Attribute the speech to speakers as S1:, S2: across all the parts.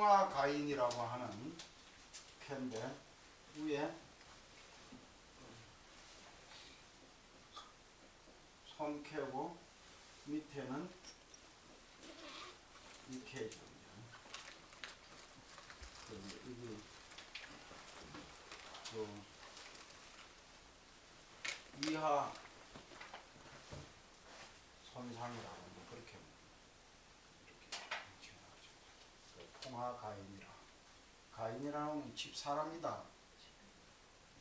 S1: 풍화가인이라고 하는 캔데 위에 손캐고 밑에는 이 캐죠. 이게 이하 손상이라고 뭐 그렇게 이렇게 지어놨죠. 풍화가인이라. 가인이라는 집사람이다.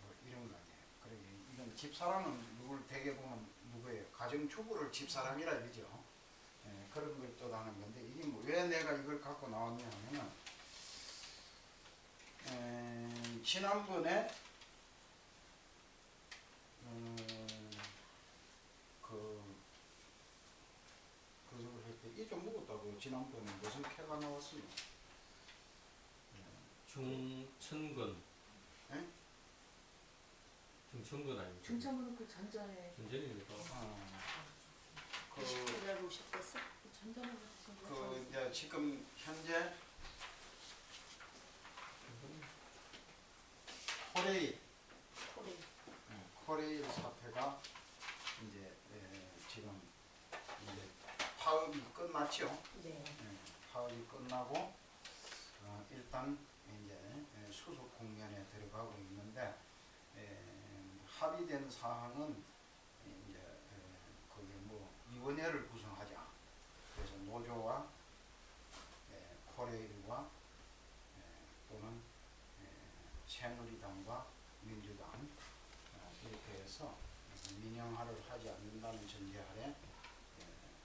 S1: 뭐 이런 거 아니에요. 그러니까 이건 집사람은 누굴 대개 보면 누구예요? 가정주부를 집사람이라 그러죠. 예, 그런 걸 뜻하는 건데 이게 뭐 왜 내가 이걸 갖고 나왔냐 하면은 지난번에 그걸 할 때 이게 좀 묵었다고 지난번에 무슨 캐가 나왔어요?
S2: 중천근.
S1: 예?
S2: 중천근 아닙니까?
S3: 중천근은 그 전전에
S2: 전전입니까?
S3: 일하러 오셨겠어? 전전에
S1: 그 이제 지금 현재 코레일 사태가 이제 지금 이제 파업이 끝났죠.
S3: 네.
S1: 파업이 끝나고 일단 이제 수습 국면에 들어가고 있는데 합의된 사항은 이제 거기 뭐 위원회를 구성하자. 그래서 노조와 코레일과 또는 새누리당과 민주당 이렇게 해서 민영화를 하지 않는다는 전제 아래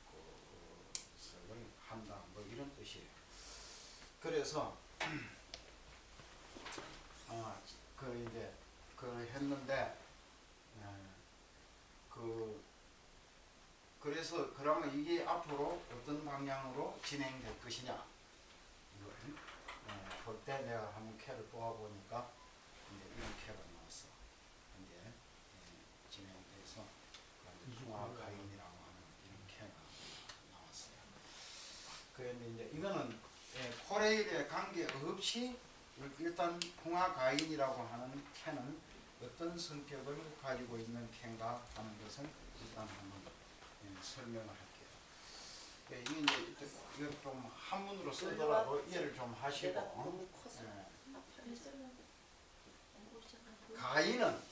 S1: 그것을 한다 뭐 이런 뜻이에요. 그래서 그 이제 그 했는데 그래서 그러면 이게 앞으로 어떤 방향으로 진행될 것이냐 이걸 볼 때 내가 한번 캐를 뽑아보니까 이제 이런 캐가 나왔어. 이제 진행돼서 풍화가인이라고 하는 이런 캐가 나왔어요. 그런데 이제 이거는 코레일에 관계없이 일단 풍화가인이라고 하는 캐는 어떤 성격을 가지고 있는 캐인가 하는 것을 일단 한번 설명을 할게요. 이게 이제 이거 좀 한문으로 쓰더라도 이해를 좀 하시고. 가인은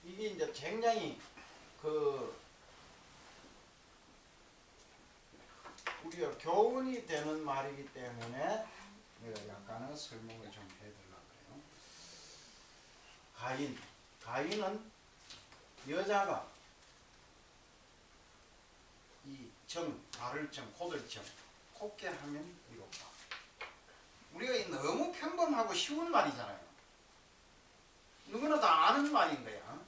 S1: 이게 이제 굉장히 우리가 교훈이 되는 말이기 때문에 내가 약간은 설명을 좀 해드리려고 그래요. 가인은 여자가 이 발을정, 고들정, 곱게 하면 이롭다. 우리가 너무 평범하고 쉬운 말이잖아요. 누구나 다 아는 말인 거야.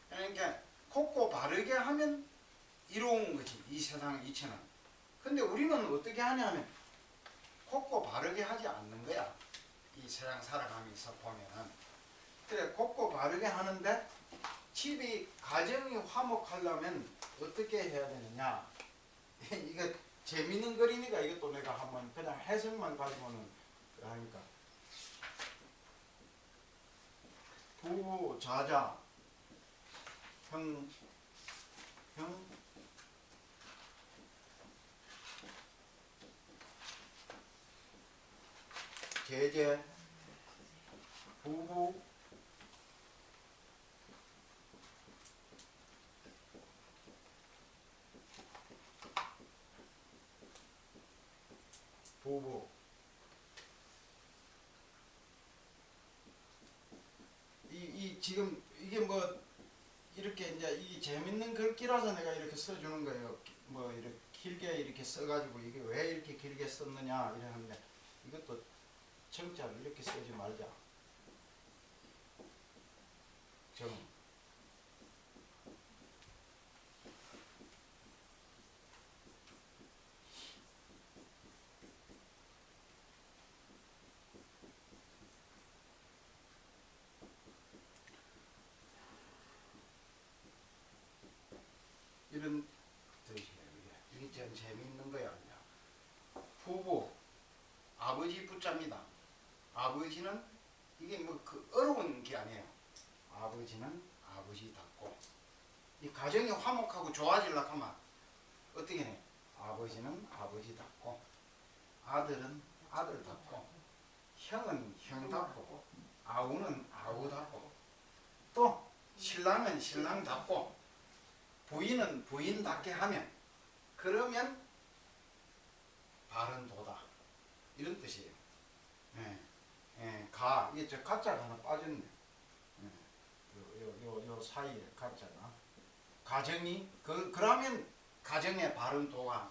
S1: 그러니까 곱고 바르게 하면 이로운 거지, 이 세상 이체는. 근데 우리는 어떻게 하냐면 곱고 바르게 하지 않는 거야. 이 세상 살아가면서 보면은. 그래, 곱고 바르게 하는데 집이 가정이 화목하려면 어떻게 해야 되느냐. 이거 재밌는 그림이니까 이것도 내가 한번 그냥 해석만 가지고는 하니까. 부부 자자 형 제제 부부 지금 이게 뭐 이렇게 이제 이 재밌는 글귀라서 내가 이렇게 써주는 거예요. 뭐 이렇게 길게 이렇게 써가지고 이게 왜 이렇게 길게 썼느냐 이러는데 이것도 정자를 이렇게 쓰지 말자. 이런 뜻이에요. 이게 좀 재미있는 거야. 부부 숫자입니다. 아버지는 이게 뭐 그 어려운 게 아니에요. 아버지는 아버지답고 이 가정이 화목하고 좋아지려고 하면 어떻게 해? 아버지는 아버지답고 아들은 아들답고 형은 형답고 아우는 아우답고 또 신랑은 신랑답고 부인은 부인답게 하면 그러면 바른 도다 이런 뜻이에요. 예, 예, 가 이게 저 가짜가 하나 빠졌네. 예, 요 사이에 가짜가 가정이 그러면 가정의 바른 도가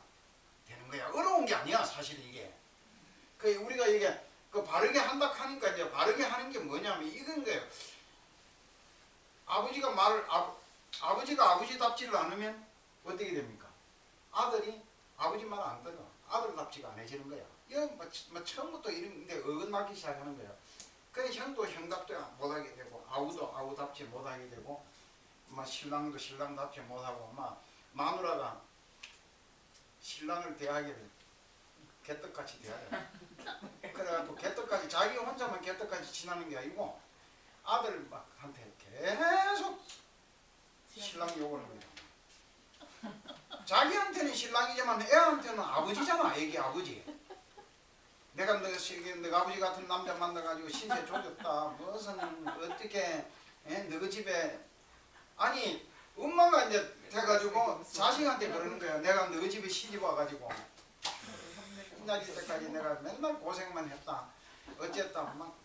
S1: 되는 거야. 어려운 게 아니야 사실 이게. 그 우리가 이게 그 바르게 한다 하니까 이제 바르게 하는 게 뭐냐면 이건 거예요. 아버지가 아버지가 아버지답지를 않으면 어떻게 됩니까? 아들이 아버지 말 안 들어. 아들답지가 안 해지는 거야. 이거 뭐 처음부터 이런 데 어긋나기 시작하는 거야. 그래 형도 형답도 못하게 되고 아우도 아우답지 못하게 되고 막 신랑도 신랑답지 못하고 막 마누라가 신랑을 대하기를 개떡같이 대하잖아. 그래갖고 개떡같이 자기 혼자만 개떡같이 지나는 게 아니고 아들 막한테 계속 신랑 욕을 합니다. 자기한테는 신랑이지만 애한테는 아버지잖아. 애기 아버지. 내가 너 아버지 같은 남자 만나가지고 신세 조졌다. 무슨 어떻게 너 집에 아니 엄마가 이제 돼가지고 자식한테 그러는 거야. 내가 너 집에 시집 와가지고 날 때까지 내가 맨날 고생만 했다. 어쨌다. 막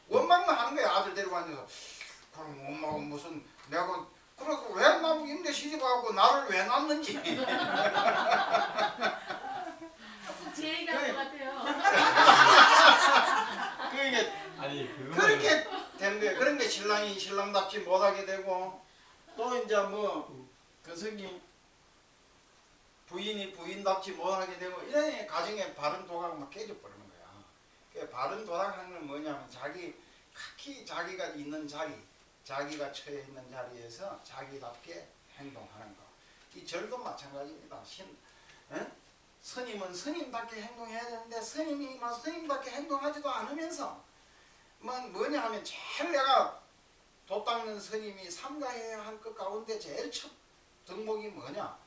S1: 원망만 하는 거야. 아들 데리고 앉아서. 그럼 엄마가 무슨 내가 그러고 왜 나보고 임대 시집 와갖고 나를 왜 낳는지.
S3: 제 얘기하는 것 같아요.
S1: 그게
S2: 아니 그거
S1: 그렇게 되는 거예요. 그런 게 신랑이 신랑답지 못하게 되고 또 이제 뭐 그성이 부인이 부인답지 못하게 되고 이런 가정의 바른 도가 막 깨져버리는 거야. 그 바른 도락하는 건 뭐냐면 각기 자기가 있는 자리, 자기가 처해 있는 자리에서 자기답게 행동하는 거. 이 절도 마찬가지입니다. 스님은 스님답게 행동해야 되는데 스님이 막 스님답게 행동하지도 않으면서 뭐냐 하면 제일 내가 도 닦는 스님이 삼가해야 할 것 가운데 제일 첫 덕목이 뭐냐?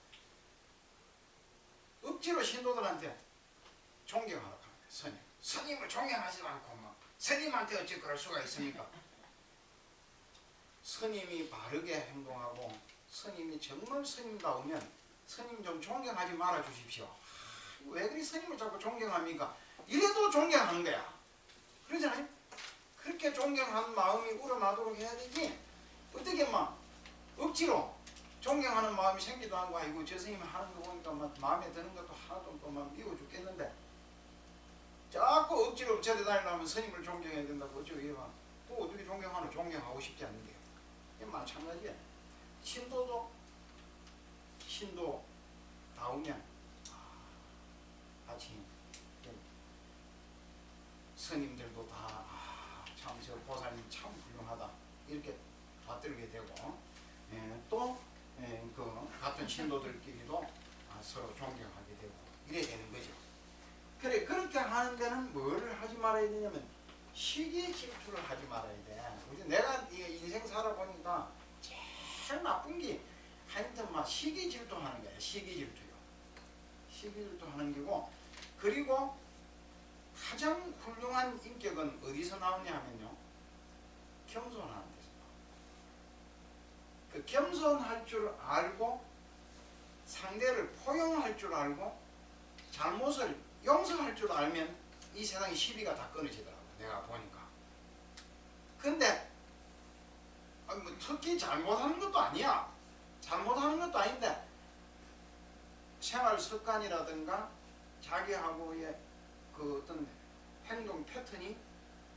S1: 억지로 신도들한테 존경하라고 하는 거예요. 스님. 스님을 존경하지 않고 막 스님한테 어찌 그럴 수가 있습니까? 스님이 바르게 행동하고 스님이 정말 스님다우면 스님 좀 존경하지 말아 주십시오. 왜 그리 스님을 자꾸 존경합니까? 이래도 존경하는 거야. 그러잖아요. 그렇게 존경하는 마음이 우러나도록 해야 되지. 어떻게 막 억지로 존경하는 마음이 생기도 않고 아이고 저 스님이 하는 거 보니까 막 마음에 드는 것도 하나도 또 막 미워 죽겠는데 자꾸 억지로 저대다니려면 스님을 존경해야 된다고 어쩌고 이래봐. 또 어떻게 존경하노? 존경하고 싶지 않은 게. 이게 마찬가지야. 신도 나오면 아침 스님들도 다 참 저 보살님 참 훌륭하다 이렇게 받들게 되고 또 같은 신도들끼리도 서로 존경하게 되고 이래야 되는 거죠. 그래 그렇게 하는 데는 뭐를 하지 말아야 되냐면 시기 질투를 하지 말아야 돼. 내가 인생 살아보니까 제일 나쁜 게 하여튼 막 시기 질투하는 거야. 시기 질투요. 시기 질투하는 게고 그리고 가장 훌륭한 인격은 어디서 나오냐 하면요. 겸손하는 데서 나와요. 그 겸손할 줄 알고 상대를 포용할 줄 알고 잘못을 용서할 줄 알면 이 세상에 시비가 다 끊어지더라고. 내가 보니까. 근데 뭐 특히 잘못하는 것도 아니야. 잘못하는 것도 아닌데 생활 습관이라든가 자기하고의 그 어떤 행동 패턴이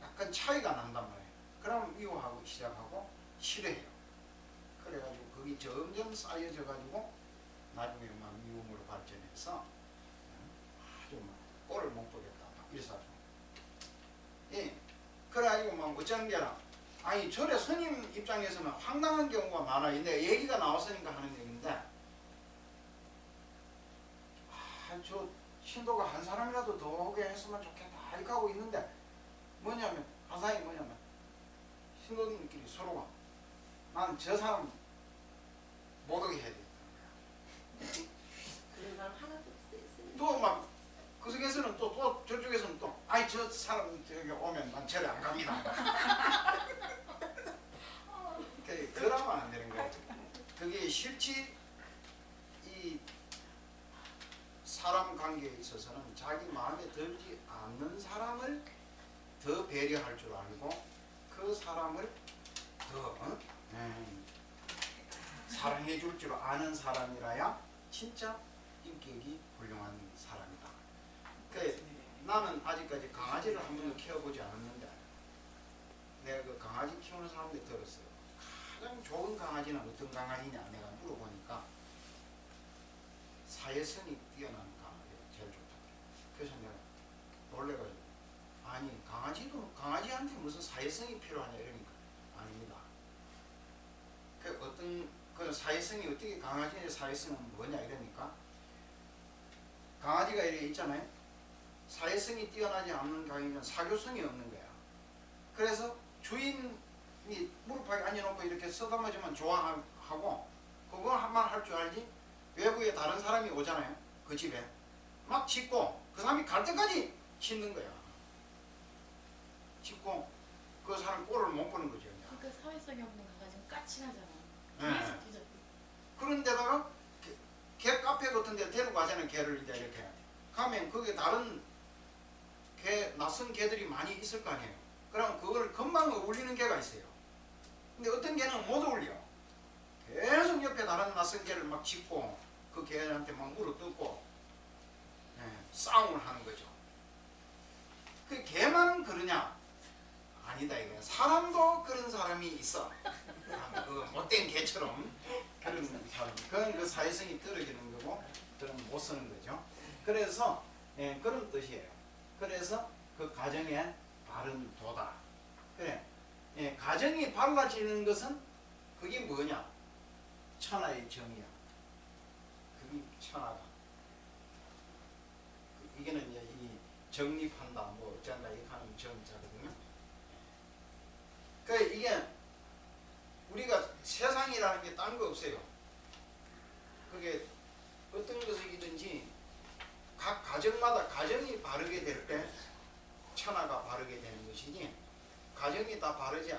S1: 약간 차이가 난단 말이에요. 그럼 미워하고 시작하고 싫어해요. 그래가지고 그게 점점 쌓여져 가지고 나중에 막 미움으로 발전해서 아주 막 꼴을 못 보겠다 막 일사죠. 예. 그래가지고 막 어쩌는 게라 아니 절에 스님 입장에서는 황당한 경우가 많아요. 근데 얘기가 나왔으니까 하는 얘기인데 저 신도가 한 사람이라도 더 오게 했으면 좋겠다 잘 가고 있는데 뭐냐면 화상이 뭐냐면 신도들끼리 서로가 나는 저 사람 못 오게 해야 돼.
S3: 그런 사람 하나도 없어요.
S1: 또 막 그 속에서는 또 저쪽에서는 또 아이 저 사람 저기 오면 난 저리 안 갑니다. 그러면 안 되는 거예요. 그게 실제 이 사람 관계에 있어서는 자기 마음에 들지 않는 사람을 더 배려할 줄 알고 그 사람을 더 사랑해 줄 줄 아는 사람이라야 진짜 인격이 훌륭한 사람이다. 나는 아직까지 강아지를 한 번도 키워보지 않았는데 내가 그 강아지 키우는 사람들 들었어요. 가장 좋은 강아지는 어떤 강아지냐 내가 물어보니까 사회성이 뛰어난 강아지가 제일 좋다. 그래서 내가 놀래가지고 아니 강아지한테 무슨 사회성이 필요하냐 이러니까 아닙니다. 그 사회성이 어떻게 강아지의 사회성은 뭐냐 이러니까 강아지가 이렇게 있잖아요. 사회성이 뛰어나지 않는 강아지는 사교성이 없는 거야. 그래서 주인이 무릎하게 앉아놓고 이렇게 쓰다듬어주면 좋아하고 그거 한만 할 줄 알지 외부에 다른 사람이 오잖아요. 그 집에 막 짖고 그 사람이 갈 때까지 짖는 거야. 짖고 그 사람 꼴을 못 보는 거죠.
S3: 그러니까 사회성이 없는 강아지는 까칠하잖아.
S1: 네.
S3: 계속 뒤져.
S1: 그런데다가 개 카페 같은 데 데리고 가잖아요. 개를 이제 이렇게 가면 거기에 다른 개 낯선 개들이 많이 있을 거 아니에요. 그럼 그걸 금방 어울리는 개가 있어요. 근데 어떤 개는 못 어울려. 계속 옆에 다른 낯선 개를 막 짚고 그 개한테 막 물어뜯고 싸움을 하는 거죠. 그 개만 그러냐? 아니다 이거야. 사람도 그런 사람이 있어. 그 못된 개처럼 그런 사람. 그건 그 사회성이 떨어지는 거고 그런 못 쓰는 거죠. 그래서 그런 뜻이에요. 그래서 그 가정의 바른 도다. 그래. 가정이 발라지는 것은 그게 뭐냐? 천하의 정이야. 그게 천하다. 이게는 이제 이 정립한다, 뭐 어쩐다 이렇게 하는 정자거든요. 그 이게 우리가 세상이라는 게 딴 거 없어요. 그게 어떤 것이든지 각 가정마다 가정이 바르게 될 때 천하가 바르게 되는 것이지 가정이 다 바르게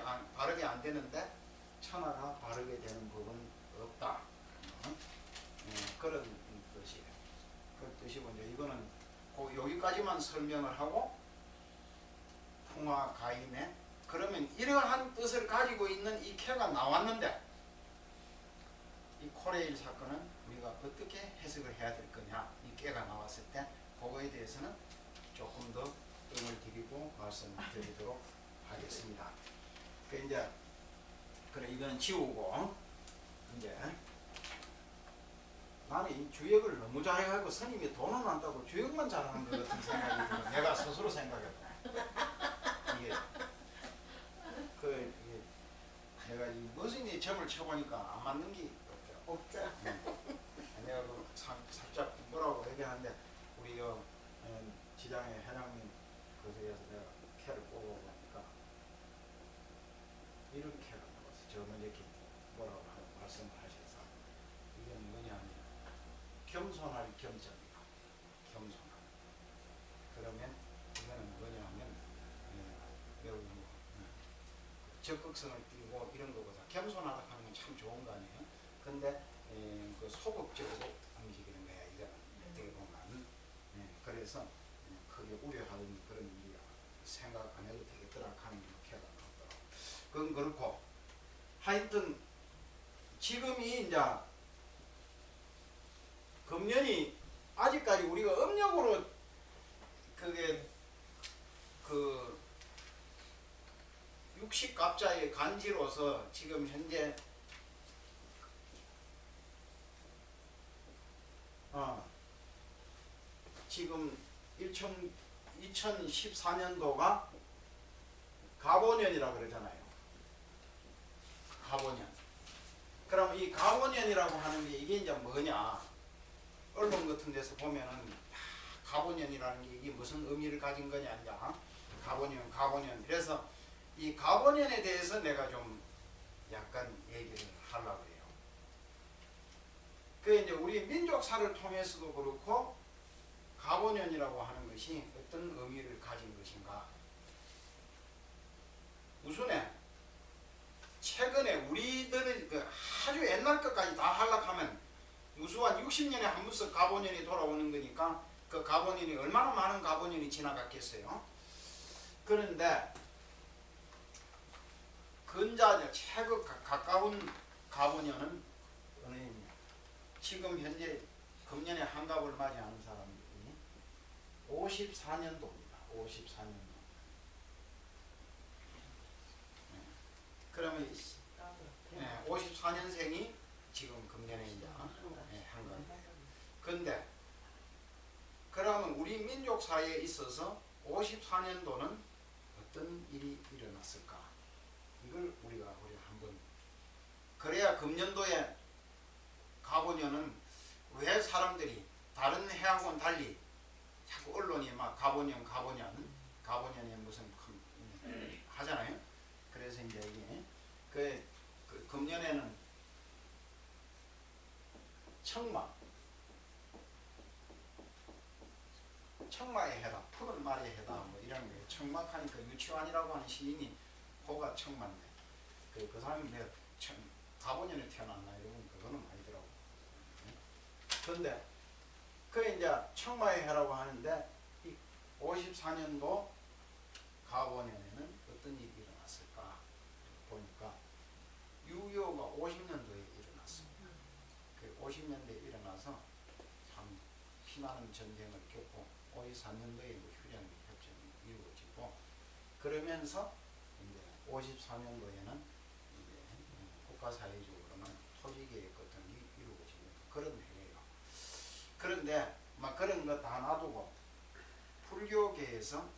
S1: 안 되는데 천하가 바르게 되는 법은 없다. 그런 뜻이에요. 그 뜻이고 이제 이거는 여기까지만 설명을 하고 풍화 가인에 그러면 이러한 뜻을 가지고 있는 이 캐가 나왔는데 이 코레일 사건은 우리가 어떻게 해석을 해야 될 거냐 이 깨가 나왔을 때 그거에 대해서는 조금 더 뜸을 들이고 말씀을 드리도록 하겠습니다. 그 이제 그래 이건 지우고 이제 나는 이 주역을 너무 잘해가지고 스님이 돈은 안 따고 주역만 잘하는 것 같은 생각이 들어. 내가 스스로 생각해도 이게 내가 이 무슨 점을 쳐보니까 안 맞는 게 없죠. 내가 그 살짝 뭐라고 얘기하는데 우리 지장의 회장님 그에서 내가 캐를 뽑아보니까 이런 캐가 나왔어. 저 먼저 이렇게 뭐라고 말씀을 하셔서 이건 뭐냐면 겸손할 겸점이다. 겸손할. 그러면 이거는 뭐냐면 매우 적극성을 띠고 이런 거보다 겸손하다 하는 건 참 좋은 거 아니에요? 근데 그 소극적으로 움직이는 거야 이거는 어떻게 보면 그래서 크게 우려하는 그런 일이 생각 안 해도 되겠더라 하는 캐가 나오더라고. 그건 그렇고 하여튼 지금이 이제 금년이 아직까지 우리가 음력으로 그게 그 60갑자의 간지로서 지금 현재 지금 2014년도가 갑오년이라고 그러잖아요. 갑오년. 그럼 이 갑오년이라고 하는 게 이게 이제 뭐냐? 언론 같은 데서 보면은 갑오 가보년이라는 게 이게 무슨 의미를 가진 거냐 이제 가보년. 그래서 이 가보년에 대해서 내가 좀 약간 얘기를 하려고 해요. 그 이제 우리 민족사를 통해서도 그렇고 가보년이라고 하는 것이 어떤 의미를 가진 것인가. 우선에 최근에 우리들의 그 아주 옛날 것까지 다 하락하면 우수한 60년에 한 번씩 가보년이 돌아오는 거니까 그 가보년이 얼마나 많은 가보년이 지나갔겠어요. 그런데 근자적 최고 가까운 가보년은 어느 해입니까? 지금 현재 금년에 한갑을 맞이하는 사람들이 54년도입니다. 54년도. 그러면 54년생이 지금 금년에 이제 한갑. 근데 그러면 우리 민족사에 있어서 54년도는 어떤 일이 일어났을까? 이걸 우리가 한번 그래야 금년도에 가보년은 왜 사람들이 다른 해하고는 달리 자꾸 언론이 막 가보년이 무슨 하잖아요. 그래서 이제 이게 그 금년에는 청마의 해다, 푸른 말의 해다, 뭐 이런 거. 청막하니까 유치환이라고 하는 시인이 호가 청마인데 그 사람이 내가 가보년에 태어났나 이러면 그거는 아니더라고. 그런데 그 이제 청마의 해라고 하는데 이 54년도 가보년에는 어떤 일이 일어났을까 보니까 유교가 50년도에 일어났습니다. 그 50년대에 일어나서 참 피나는 전쟁을 겪고 54년도에 휴전 협정이 이루어지고 그러면서 이제 54년도에는 이제 국가사회적으로는 토지개혁 같은 게 이루어지는 그런 해예요. 그런데 막 그런 거 다 놔두고 불교계에서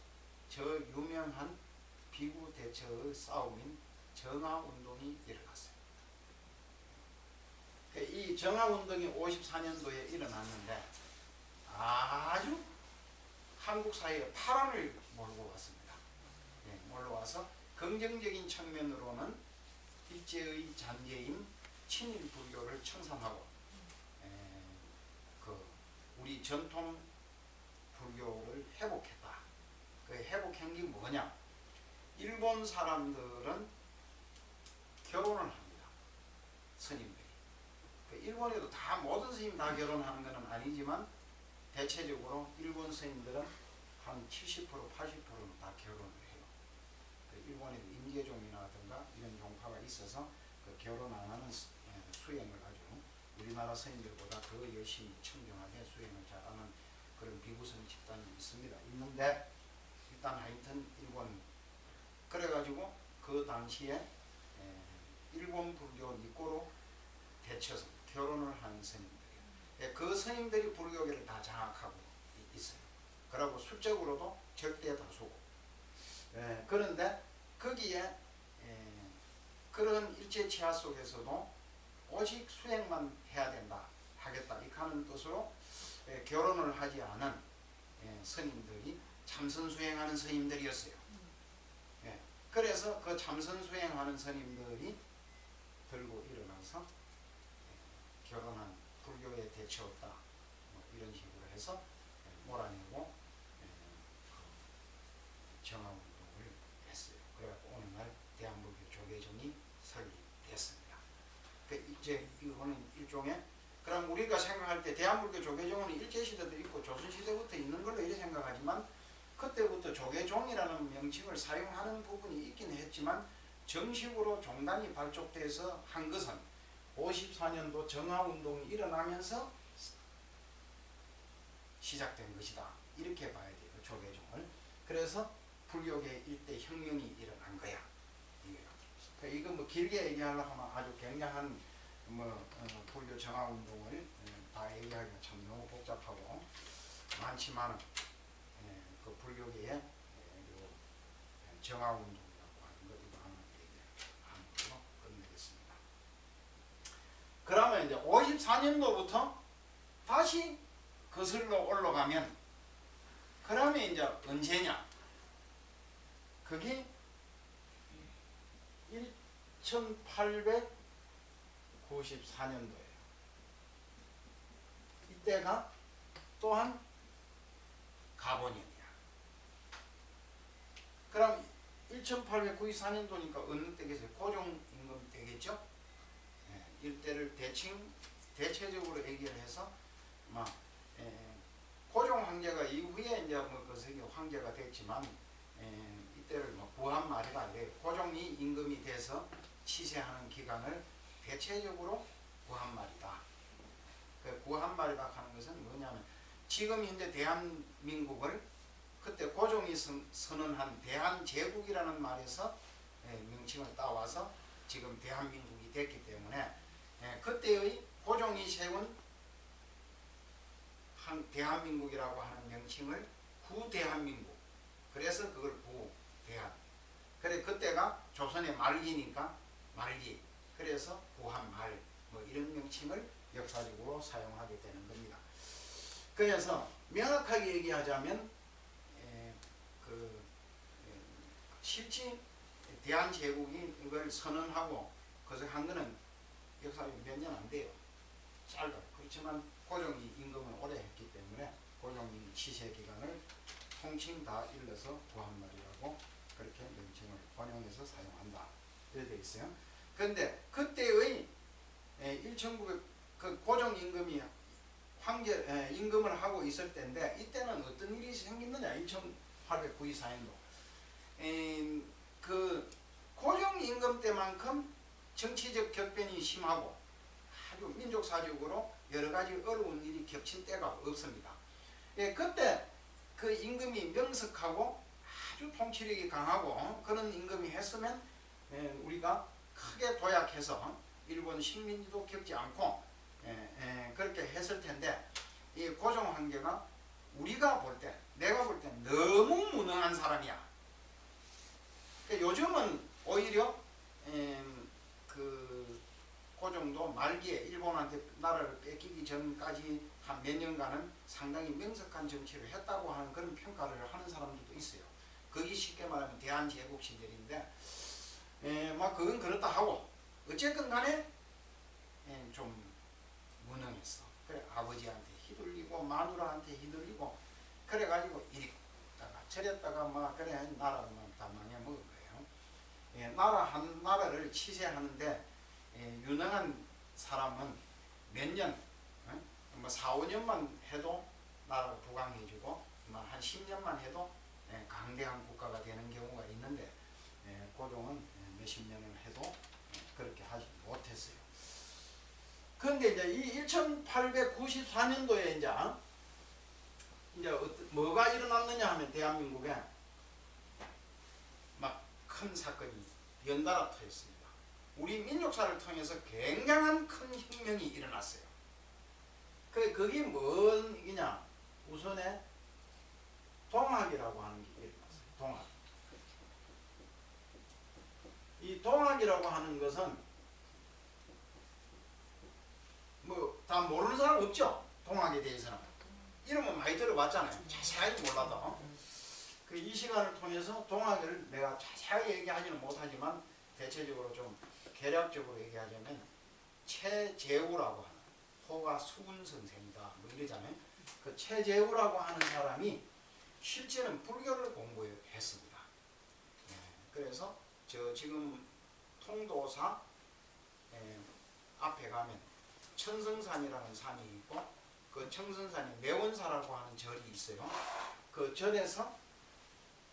S1: 저 유명한 비구 대처의 싸움인 정화운동이 일어났어요. 이 정화운동이 54년도에 일어났는데 아주 한국 사회에 파란을 몰고 왔습니다. 몰고 와서 긍정적인 측면으로는 일제의 잔재인 친일 불교를 청산하고 그 우리 전통 불교를 회복했다. 그 회복한 게 뭐냐? 일본 사람들은 결혼을 합니다. 스님들이. 그 일본에도 다 모든 스님 다 결혼하는 것은 아니지만 대체적으로 일본 스님들은 한 70% 80%는 다 결혼을 해요. 그 일본에도 임계종이라든가 이런 종파가 있어서 그 결혼 안 하는 수행을 아주 우리나라 스님들보다 더 열심히 청정하게 수행을 잘하는 그런 비구성 집단이 있습니다. 있는데 일단 하여튼 일본 그래가지고 그 당시에 일본 불교 니꼬로 대처서 결혼을 하는 스님들이에요. 그 스님들이 불교계를 다 장악하고 있어요. 그리고 수적으로도 절대 다수고. 그런데 거기에 그런 일제 치하 속에서도 오직 수행만 해야 된다 하겠다 이 하는 뜻으로 결혼을 하지 않은 스님들이 참선 수행하는 스님들이었어요. 그래서 그 참선 수행하는 스님들이 들고 일어나서 결혼한 불교에 대처 없다 뭐 이런 식으로 해서 몰아내고 정화운동을 했어요. 그래갖고 오늘날 대한불교 조계종이 설립됐습니다. 이제 이거는 일종의 그럼 우리가 생각할 때 대한불교 조계종은 일제시대도 있고 조선시대부터 있는 걸로 이렇게 생각하지만 그때부터 조계종이라는 명칭을 사용하는 부분이 있긴 했지만 정식으로 종단이 발족돼서 한 것은 54년도 정화운동이 일어나면서 시작된 것이다. 이렇게 봐야 돼요. 조계종을. 그래서 불교계 일대 혁명이 일어난 거야. 이거 뭐 길게 얘기하려고 하면 아주 굉장한 불교 정화운동을 다 얘기하기가 참 너무 복잡하고 많지만 그 불교계의 정화운동이라고 하는 거 이거 하나 얘기하는 걸로 끝내겠습니다. 그러면 이제 54년도부터 다시 거슬러 올라가면 그러면 이제 언제냐? 그게 1894년도예요. 이때가 또한 가보년이야. 그럼 1894년도니까 어느 때겠어요? 고종임금 때겠죠? 예, 일대를 대체적으로 얘기를 해서 막 고종 황제가 이후에 이제 뭐 그 황제가 됐지만 이때를 뭐 구한 말이라 그래요. 고종이 임금이 돼서 치세하는 기간을 대체적으로 구한 말이다. 그 구한 말이라 하는 것은 뭐냐면 지금 현재 대한민국을 그때 고종이 선언한 대한제국이라는 말에서 명칭을 따와서 지금 대한민국이 됐기 때문에 그때의 고종이 세운 대한민국이라고 하는 명칭을 구대한민국, 그래서 그걸 구대한, 그래 그때가 조선의 말기니까 말기, 그래서 구한말 뭐 이런 명칭을 역사적으로 사용하게 되는 겁니다. 그래서 명확하게 얘기하자면 실제 대한제국이 이걸 선언하고 그래서 한 거는 역사적으로 몇 년 안 돼요. 짧아요. 그렇지만 고종이 임금을 오래 했기 때문에 고종이 치세 기간을 통칭 다 일러서 구한말이라고 그렇게 명칭을 번역해서 사용한다. 이렇게 되어 있어요. 그런데 그때의 1900 그 고종 임금이 황제 임금을 하고 있을 때인데 이때는 어떤 일이 생겼느냐? 1894년도 그 고종 임금 때만큼 정치적 격변이 심하고 아주 민족사적으로 여러 가지 어려운 일이 겹친 때가 없습니다. 그때 그 임금이 명석하고 아주 통치력이 강하고 그런 임금이 했으면 우리가 크게 도약해서 일본 식민지도 겪지 않고 그렇게 했을 텐데 이 고종 황제가 우리가 볼 때, 내가 볼 때 너무 무능한 사람이야. 요즘은 오히려 그 고종도 말기에 일본한테 나라를 뺏기기 전까지 한 몇 년간은 상당히 명석한 정치를 했다고 하는 그런 평가를 하는 사람들도 있어요. 그게 쉽게 말하면 대한제국 시절인데 막 그건 그렇다 하고 어쨌든 간에 좀 무능했어. 그래 아버지한테 휘둘리고 마누라한테 휘둘리고 그래가지고 이랬다가 저랬다가 막 그래 나라가 다 망해먹은 거예요. 나라 한 나라를 치세하는데 유능한 사람은 몇 년, 뭐 4, 5년만 해도 나라를 부강해주고 한 10년만 해도 강대한 국가가 되는 경우가 있는데 고종은 몇십 년을 해도 그렇게 하지 못했어요. 그런데 이제 이 1894년도에 이제 뭐가 일어났느냐 하면 대한민국에 막 큰 사건이 연달아 터졌습니다. 우리 민족사를 통해서 굉장한 큰 혁명이 일어났어요. 그게 뭔 얘기냐? 우선에 동학이라고 하는 게 일어났어요. 동학. 이 동학이라고 하는 것은 뭐 다 모르는 사람 없죠? 동학에 대해서는. 이름은 많이 들어봤잖아요. 자세하게 몰라도. 이 시간을 통해서 동학을 내가 자세하게 얘기하지는 못하지만 대체적으로 좀 개략적으로 얘기하자면 최재우라고 하는, 호가 수군 선생이다 뭐 이러잖아요. 그 최재우라고 하는 사람이 실제는 불교를 공부했습니다. 그래서 저 지금 통도사 앞에 가면 천성산이라는 산이 있고 그 청성산에 매원사라고 하는 절이 있어요. 그 절에서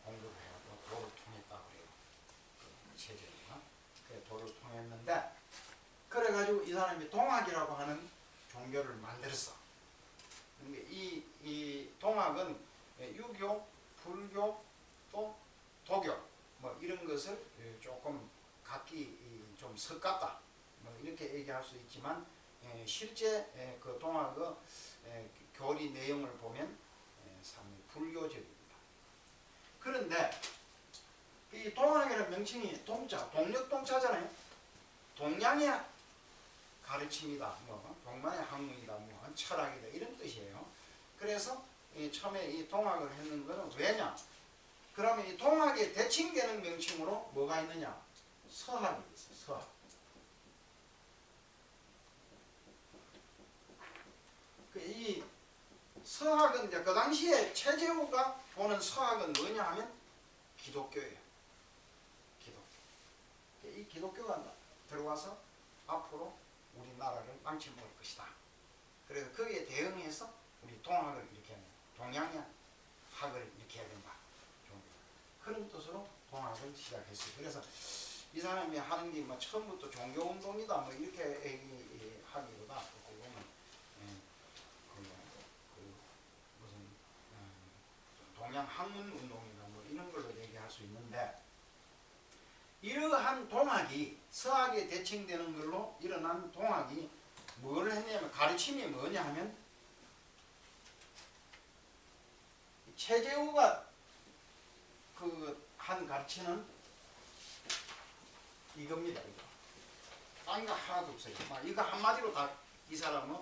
S1: 공부를 해가지고 도를 통했다고 그래요. 그 체제가. 그래 도를 통했는데 그래가지고 이 사람이 동학이라고 하는 종교를 만들었어. 근데 이 동학은 유교, 불교, 또 도교 뭐 이런 것을 조금 각기 좀 섞었다. 뭐 이렇게 얘기할 수 있지만 실제 그 동학의 교리 내용을 보면 상당히 불교적입니다. 그런데 이 동학이라는 명칭이 동자, 동력동자잖아요. 동양의 가르침이다, 뭐 동만의 학문이다, 뭐 철학이다 이런 뜻이에요. 그래서 이 처음에 이 동학을 했는 거는 왜냐? 그러면 이 동학에 대칭되는 명칭으로 뭐가 있느냐? 서학이 있어. 서학. 이 서학은 이제 그 당시에 최재우가 보는 서학은 뭐냐 하면 기독교예요. 기독교. 이 기독교가 들어와서 앞으로 우리나라를 망쳐먹을 것이다. 그래서 거기에 대응해서 우리 동학을 이렇게 하는 동양의 학을 이렇게 해야 된다. 그런 뜻으로 동학을 시작했어요. 그래서 이 사람이 하는 게 뭐 처음부터 종교운동이다 뭐 이렇게 하기보다 그 보면 무슨 동양 학문운동이나 뭐 이런 걸로 얘기할 수 있는데 이러한 동학이 서학에 대칭되는 걸로 일어난 동학이 뭘 했냐면 가르침이 뭐냐 하면 최재우가 그 한 가르치는 이겁니다. 이거. 딴 거 하나도 없어요. 막 이거 한마디로 다 이 사람은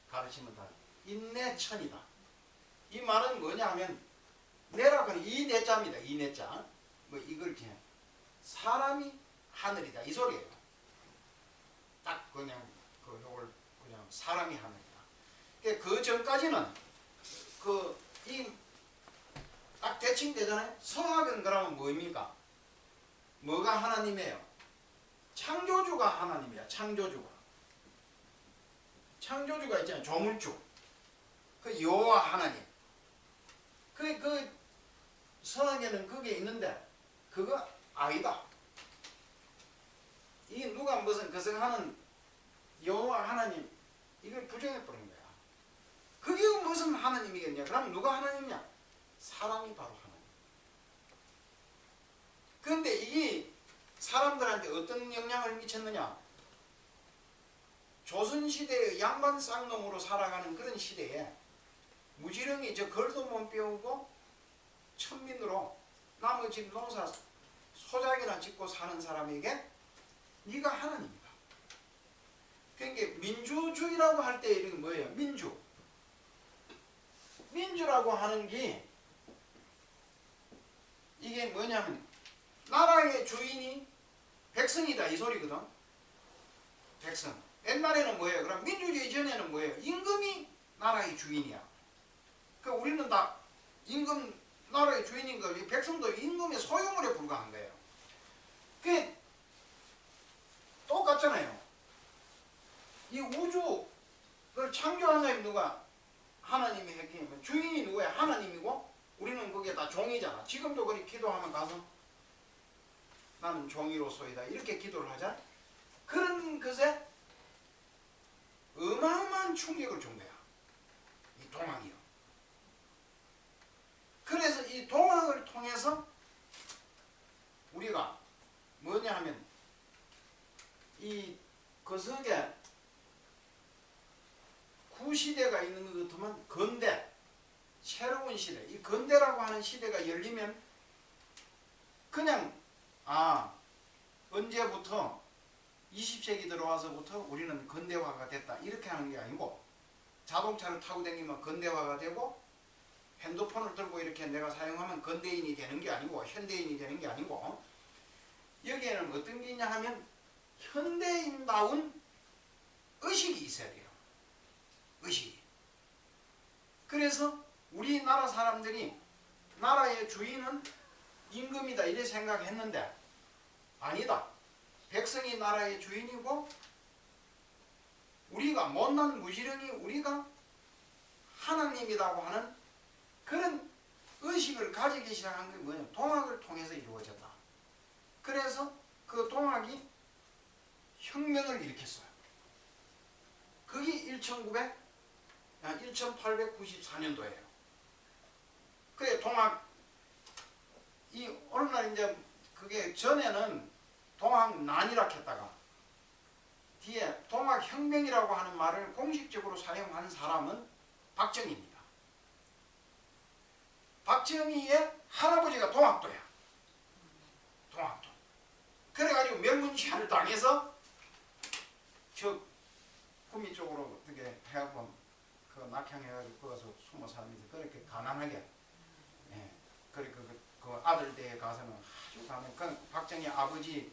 S1: 가르치면 다 인내천이다. 이 말은 뭐냐 하면 내라고는 이 내자입니다. 이 내자. 뭐 이걸 그냥 사람이 하늘이다 이 소리예요. 딱 그냥 그 요걸 그냥 사람이 하늘이다. 그 전까지는 그 이 딱 대칭되잖아요. 서학은 그러면 뭐입니까? 뭐가 하나님이에요? 창조주가 하나님이야. 창조주가. 창조주가 있잖아요. 조물주. 그 여호와 하나님. 그 서학에는 그게 있는데 그거 아니다. 이게 누가 무슨 거성하는 여호와 하나님 이걸 부정해버린 거야. 그게 무슨 하나님이겠냐? 그럼 누가 하나님이냐? 사람이 바로 하나님. 그런데 이게 사람들한테 어떤 영향을 미쳤느냐? 조선시대의 양반 쌍놈으로 살아가는 그런 시대에 무지렁이 저 걸도 못 배우고 천민으로 남의 집 농사 소작이나 짓고 사는 사람에게 네가 하나님이다. 그러니까 민주주의라고 할 때 이런 뭐예요? 민주. 민주라고 하는 게 이게 뭐냐면 나라의 주인이 백성이다 이 소리거든. 백성. 옛날에는 뭐예요? 그럼 민주주의 전에는 뭐예요? 임금이 나라의 주인이야. 그 우리는 다 임금 나라의 주인인 거, 백성도 임금의 소유물에 불과한 거예요. 그게 똑같잖아요. 이 우주를 창조한 사람이 누가? 하나님이 했기면 주인이 누구야? 하나님이고 우리는 거기에 다 종이잖아. 지금도 그렇게 기도하면 가서 나는 종이로소이다 이렇게 기도를 하자. 그런 것에 어마어마한 충격을 준 거야. 이 동학이요. 그래서 이 동학을 통해서 우리가 뭐냐 하면 이 거석에 구시대가 있는 것 같으면 근대, 새로운 시대, 이 근대라고 하는 시대가 열리면 그냥 언제부터 20세기 들어와서부터 우리는 근대화가 됐다 이렇게 하는 게 아니고 자동차를 타고 다니면 근대화가 되고 핸드폰을 들고 이렇게 내가 사용하면 근대인이 되는 게 아니고 현대인이 되는 게 아니고 여기에는 어떤 게 있냐 하면 현대인다운 의식이 있어야 돼요. 의식이. 그래서 우리나라 사람들이 나라의 주인은 임금이다 이래 생각했는데 아니다. 백성이 나라의 주인이고 우리가 못난 무지렁이 우리가 하나님이라고 하는 그런 의식을 가지기 시작한 게 뭐냐? 동학을 통해서 이루어졌다. 그래서 그 동학이 혁명을 일으켰어요. 그게 1894년도예요. 그래 동학 이 오늘날 이제 그게 전에는 동학난이라 했다가 뒤에 동학혁명이라고 하는 말을 공식적으로 사용한 사람은 박정희입니다. 박정희의 할아버지가 동학도야. 동학도. 그래가지고 명문시한을 당해서 저 구미 쪽으로 어떻게 해갖고 그 그 낙향해가지고 거기서 숨어 살면서 그렇게 가난하게 예. 그리고 그 아들 댁에 가서는 아주 가난. 그 박정희 아버지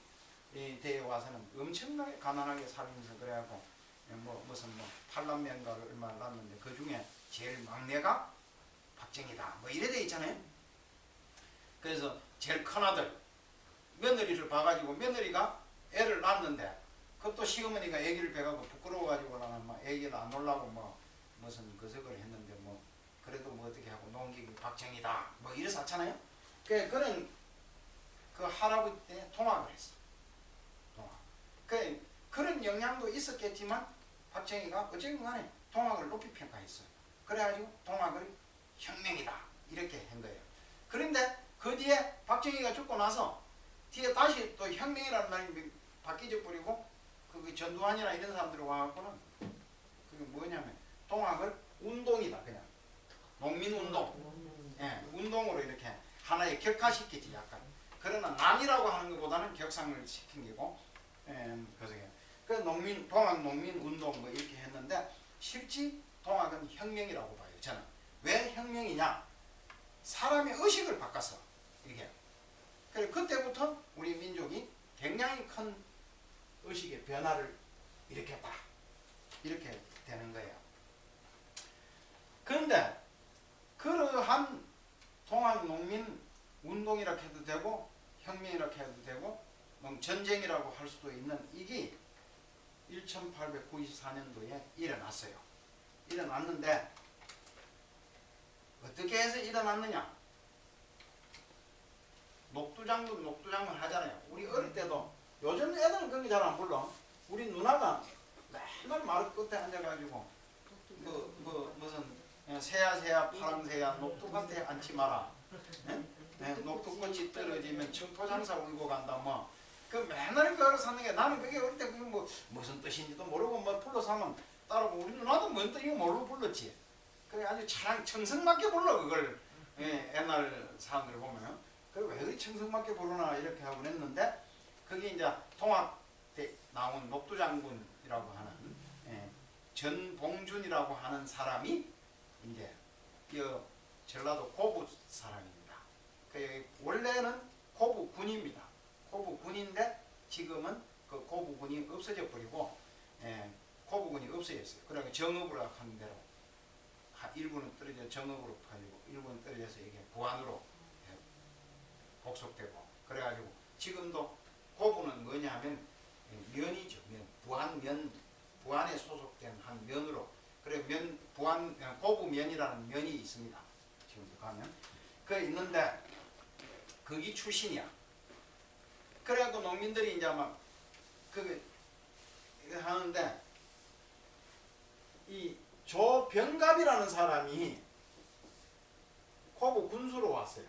S1: 댁에 와서는 엄청나게 가난하게 살면서 그래갖고 무슨 팔남매인가를 얼마나 낳았는데 그 중에 제일 막내가 박정희다 뭐 이래 돼 있잖아요. 그래서 제일 큰아들 며느리를 봐가지고 며느리가 애를 낳았는데 그것도 시어머니가 애기를 배가고 부끄러워가지고는 막 애기를 안 놀라고 무슨 그석을 했는데 그래도 어떻게 하고 농기구 박정희다 뭐 이래서 하잖아요. 그런 그 할아버지 때 통학을 했어. 통학. 그런 영향도 있었겠지만 박정희가 어쨌든 간에 통학을 높이 평가했어요. 그래가지고 통학을 혁명이다 이렇게 한 거예요. 그런데 그 뒤에 박정희가 죽고 나서 뒤에 다시 또 혁명이라는 말이 바뀌져 버리고 그 전두환이나 이런 사람들이 와갖고는 그게 뭐냐면 통학을 운동이다 그냥 농민운동 예, 운동으로 이렇게 하나의 격화시키지 약간. 그러나 남이라고 하는 것보다는 격상을 시킨 게고 그 통학 농민운동 뭐 이렇게 했는데 실제 통학은 혁명이라고 봐요 저는. 왜 혁명이냐? 사람의 의식을 바꿨어 이게. 그래 그때부터 우리 민족이 굉장히 큰 의식의 변화를 일으켰다 이렇게 되는 거예요. 그런데 그러한 통학농민 운동이라 해도 되고 혁명이라 해도 되고 전쟁이라고 할 수도 있는 이게 1894년도에 일어났어요. 일어났는데 어떻게 해서 일어났느냐? 녹두장군 하잖아요. 우리 어릴 때도 요즘 애들은 그런 게 잘 안 불러. 우리 누나가 맨날 마루 끝에 앉아가지고 무슨 새야 파랑새야 녹두밭에 앉지 마라. 녹두꽃이 떨어지면 청포장사 울고 간다 그 맨날 그걸 사는 게 나는 그게 어릴 때 그게 무슨 뜻인지도 모르고 불러서 하면 따라고 우리 누나도 뭔 뜻인지 모르고 불렀지. 그게 아주 청승맞게 불러 그걸 옛날 사람들 보면. 왜 그리 청승맞게 부르나 이렇게 하고 했는데 그게 이제 통합 때 나온 녹두장군이라고 하는 전봉준이라고 하는 사람이 이제 전라도 고부 사람입니다. 원래는 고부군입니다. 고부군인데 지금은 그 고부군이 없어져 버리고 고부군이 없어졌어요. 그러니까 정읍으로 하는 대로 일부는 떨어져 정읍으로 퍼지고 일부는 떨어져서 이게 부안으로 복속되고 그래가지고 지금도 고부는 뭐냐면 면이죠. 부안에 소속된 한 면으로 그래 고부면이라는 면이 있습니다. 지금도 가면 그 있는데 거기 출신이야. 그래갖고 농민들이 이제 막 하는데 이 조병갑이라는 사람이 고부 군수로 왔어요.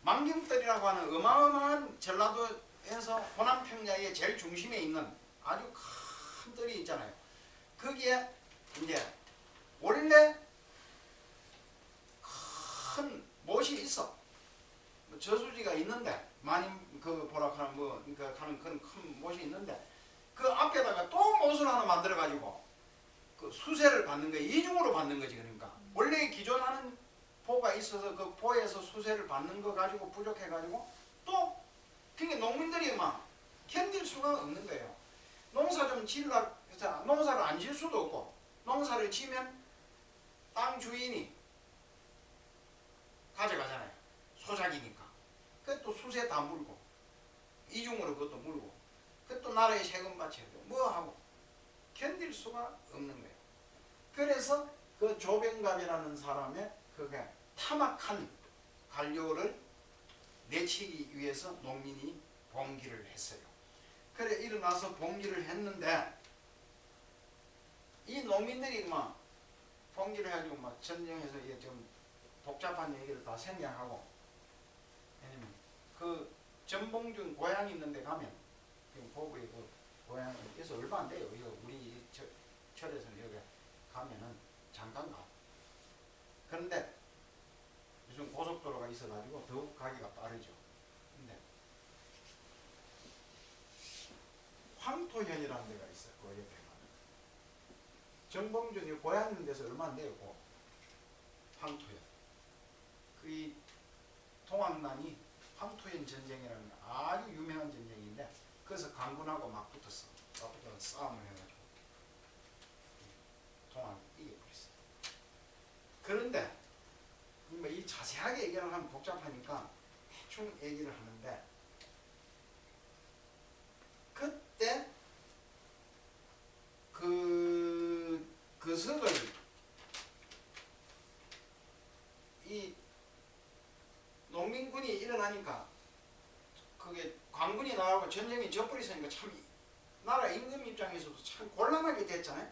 S1: 만경뜰이라고 하는 어마어마한 전라도에서 호남평야의 제일 중심에 있는 아주 큰 뜰이 있잖아요. 거기에 이제 원래 큰 못이 있어. 저수지가 있는데 많이 보라카는 하는 그런 큰 못이 있는데 그 앞에다가 또 못을 하나 만들어 가지고 그 수세를 받는 거예요. 이중으로 받는 거지. 그러니까 원래 기존하는 포가 있어서 그 포에서 수세를 받는 거 가지고 부족해 가지고 또 그러니까 농민들이 막 견딜 수가 없는 거예요. 농사 좀 지으려고 해서 농사를 안 지을 수도 없고 농사를 지면 땅 주인이 가져가잖아요. 소작이니까. 그것도 수세 다 물고 이중으로 그것도 물고 그것도 나라에 세금 바쳐야 되고 뭐 하고 견딜 수가 없는 거예요. 그래서 그 조병갑이라는 사람의 그게 타막한 관료를 내치기 위해서 농민이 봉기를 했어요. 그래 일어나서 봉기를 했는데 이 농민들이 막 봉기를 해가지고 막 전쟁에서 이게 좀 복잡한 얘기를 다 생략하고 왜냐면 그 전봉준 고향 있는데 가면 고부의 그 고향에서 얼마 안 돼요. 이거 우리 철에서는 여기 가면은 잠깐 가. 그런데 요즘 고속도로가 있어가지고 더욱 가기가 빠르죠. 근데 황토현이라는 데가 있어요. 그 옆에 가면 정봉준이 고향 있는 데서 얼마 안 돼요. 황토현. 그 동학난이 황토현 전쟁이라는 아주 유명한 전쟁인데 그래서 강군하고 막 붙었어. 막 붙어서 싸움을 해가지고 동학이 이겨버렸어. 그런데 뭐 이 자세하게 얘기를 하면 복잡하니까 대충 얘기를 하는데 그때 그 석을 이 농민군이 일어나니까 그게 광군이 나가고 전쟁이 져버리니까 참 나라 임금 입장에서도 참 곤란하게 됐잖아요.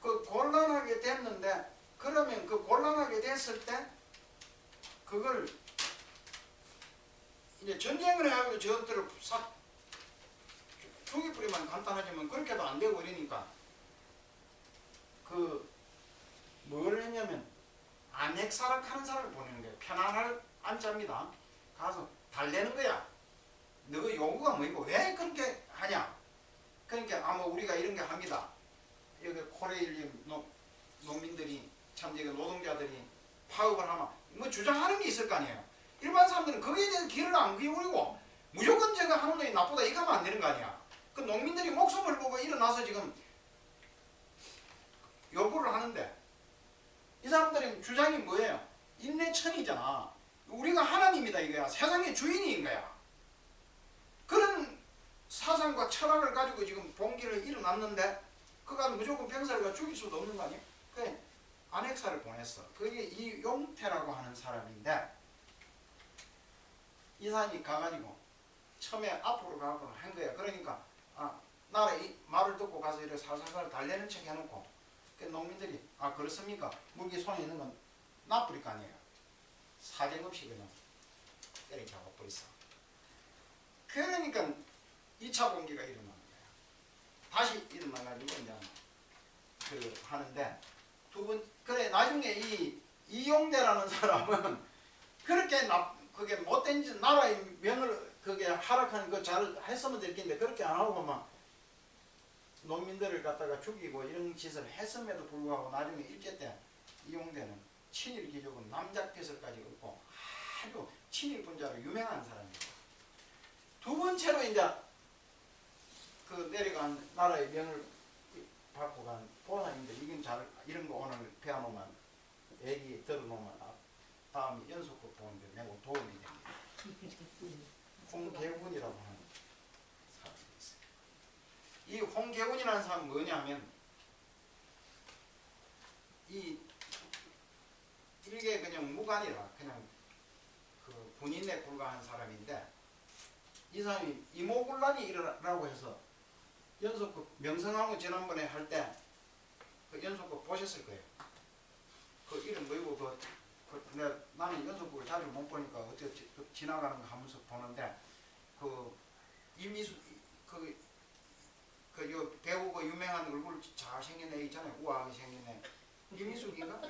S1: 그 곤란하게 됐는데 그러면 그 곤란하게 됐을 때 그걸 이제 전쟁을 해가지고 저것들을 싹 죽이버리면 간단하지만 그렇게도 안 되고 이러니까 그 뭘 했냐면 안핵사락하는 사람을 보내는 거예요. 편안할 안자입니다. 가서 달래는 거야. 너 요구가 뭐이고 왜 그렇게 하냐? 그러니까 아마 우리가 이런 게 합니다. 여기 코레일 농민들이 참 저기 노동자들이 파업을 하면 뭐 주장하는 게 있을 거 아니에요. 일반 사람들은 거기에 대해서 귀를 안 기울이고 무조건 제가 하는 놈이 나쁘다 이거 하면 안 되는 거 아니야. 그 농민들이 목숨을 보고 일어나서 지금 요구를 하는데 이 사람들의 주장이 뭐예요? 인내천이잖아. 우리가 하나님이다 이거야. 세상의 주인인 거야. 그런 사상과 철학을 가지고 지금 봉기를 일어났는데 그가 무조건 병사를 죽일 수도 없는 거 아니에요? 그래 안핵사를 보냈어. 그게 이용태라고 하는 사람인데 이 사람이 가가지고 처음에 앞으로 가고 한 거야. 그러니까 나라 이 말을 듣고 가서 이렇게 살살살 달래는 척 해놓고 그 농민들이 그렇습니까? 무기 손에 있는 건 나쁠 거 아니에요. 사정 없이 그냥 때려잡아 버렸어. 그러니까 2차 봉기가 일어나는 거야. 다시 일어나가지고 이제 그 하는데 두 번 그래 나중에 이 이용대라는 사람은 그렇게 그게 못된 짓 나라의 명을 그게 하락하는 거 잘 했으면 될 텐데 그렇게 안 하고 막 농민들을 갖다가 죽이고 이런 짓을 했음에도 불구하고 나중에 일제 때 이용대는 친일 기족은 남작패설까지 얻고 아주 친일 분자로 유명한 사람이에요. 두 번째로 이제 그 내려간 나라의 명을 받고 간 보상인데 이건 잘 이런 거 오늘 배워놓으면 얘기 들어놓으면 다음 연속극 보는데 매우 도움이 됩니다. 홍계훈이라고 하는 사람이 있어요. 이 홍계훈이라는 사람은 뭐냐면 이게 그냥 무관이라 그냥 그 군인에 불과한 사람인데 이 사람이 이모군란이 일어나라고 해서 연속극 명성황후 지난번에 할 때 그 연속극 보셨을 거예요. 그 이름 뭐이고 나는 연속극을 자주 못 보니까 어떻게 지나가는 거 하면서 보는데 그 이미수 요 배우 그 유명한 얼굴 잘 생긴 애 있잖아요. 우아하게 생긴 애 이미숙인가?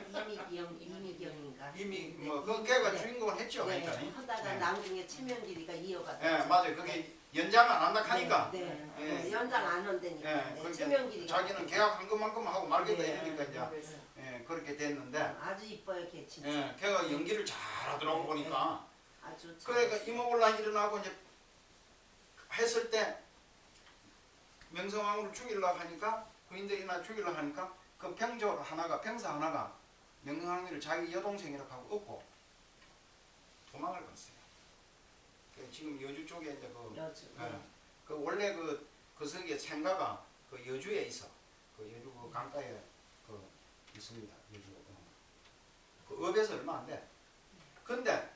S3: 이미경인가?
S1: 이미 그 걔가
S3: 네.
S1: 주인공을 했죠.
S3: 네.
S1: 그러니까.
S3: 하다가
S1: 네.
S3: 나중에 최명길이가 이어갔죠.
S1: 예, 맞아요. 그게 연장을 안 한다 하니까.
S3: 네.
S1: 예.
S3: 연장 안 한다니까.
S1: 예,
S3: 네.
S1: 그게
S3: 최명길이가.
S1: 자기는 계약한 것만큼 하고 말겠다
S3: 네.
S1: 이러니까 이제 그렇게 됐는데.
S3: 아주 이뻐요, 걔 진짜.
S1: 예, 걔가 연기를 잘하더라고
S3: 네.
S1: 보니까.
S3: 아주.
S1: 그러니까 이모곤란 일어나고 이제 했을 때 명성황후를 죽이려고 하니까 군인들이나 죽이려고 하니까 그 병사 하나가 명성황후를 자기 여동생이라고 하고 업고 도망을 갔어요. 지금 여주 쪽에 이제
S3: 여주.
S1: 그 원래 그 석의 생가가 그 여주에 있어. 그 여주 그 강가에 그 있습니다. 여주. 그 업에서 얼마 안 돼. 근데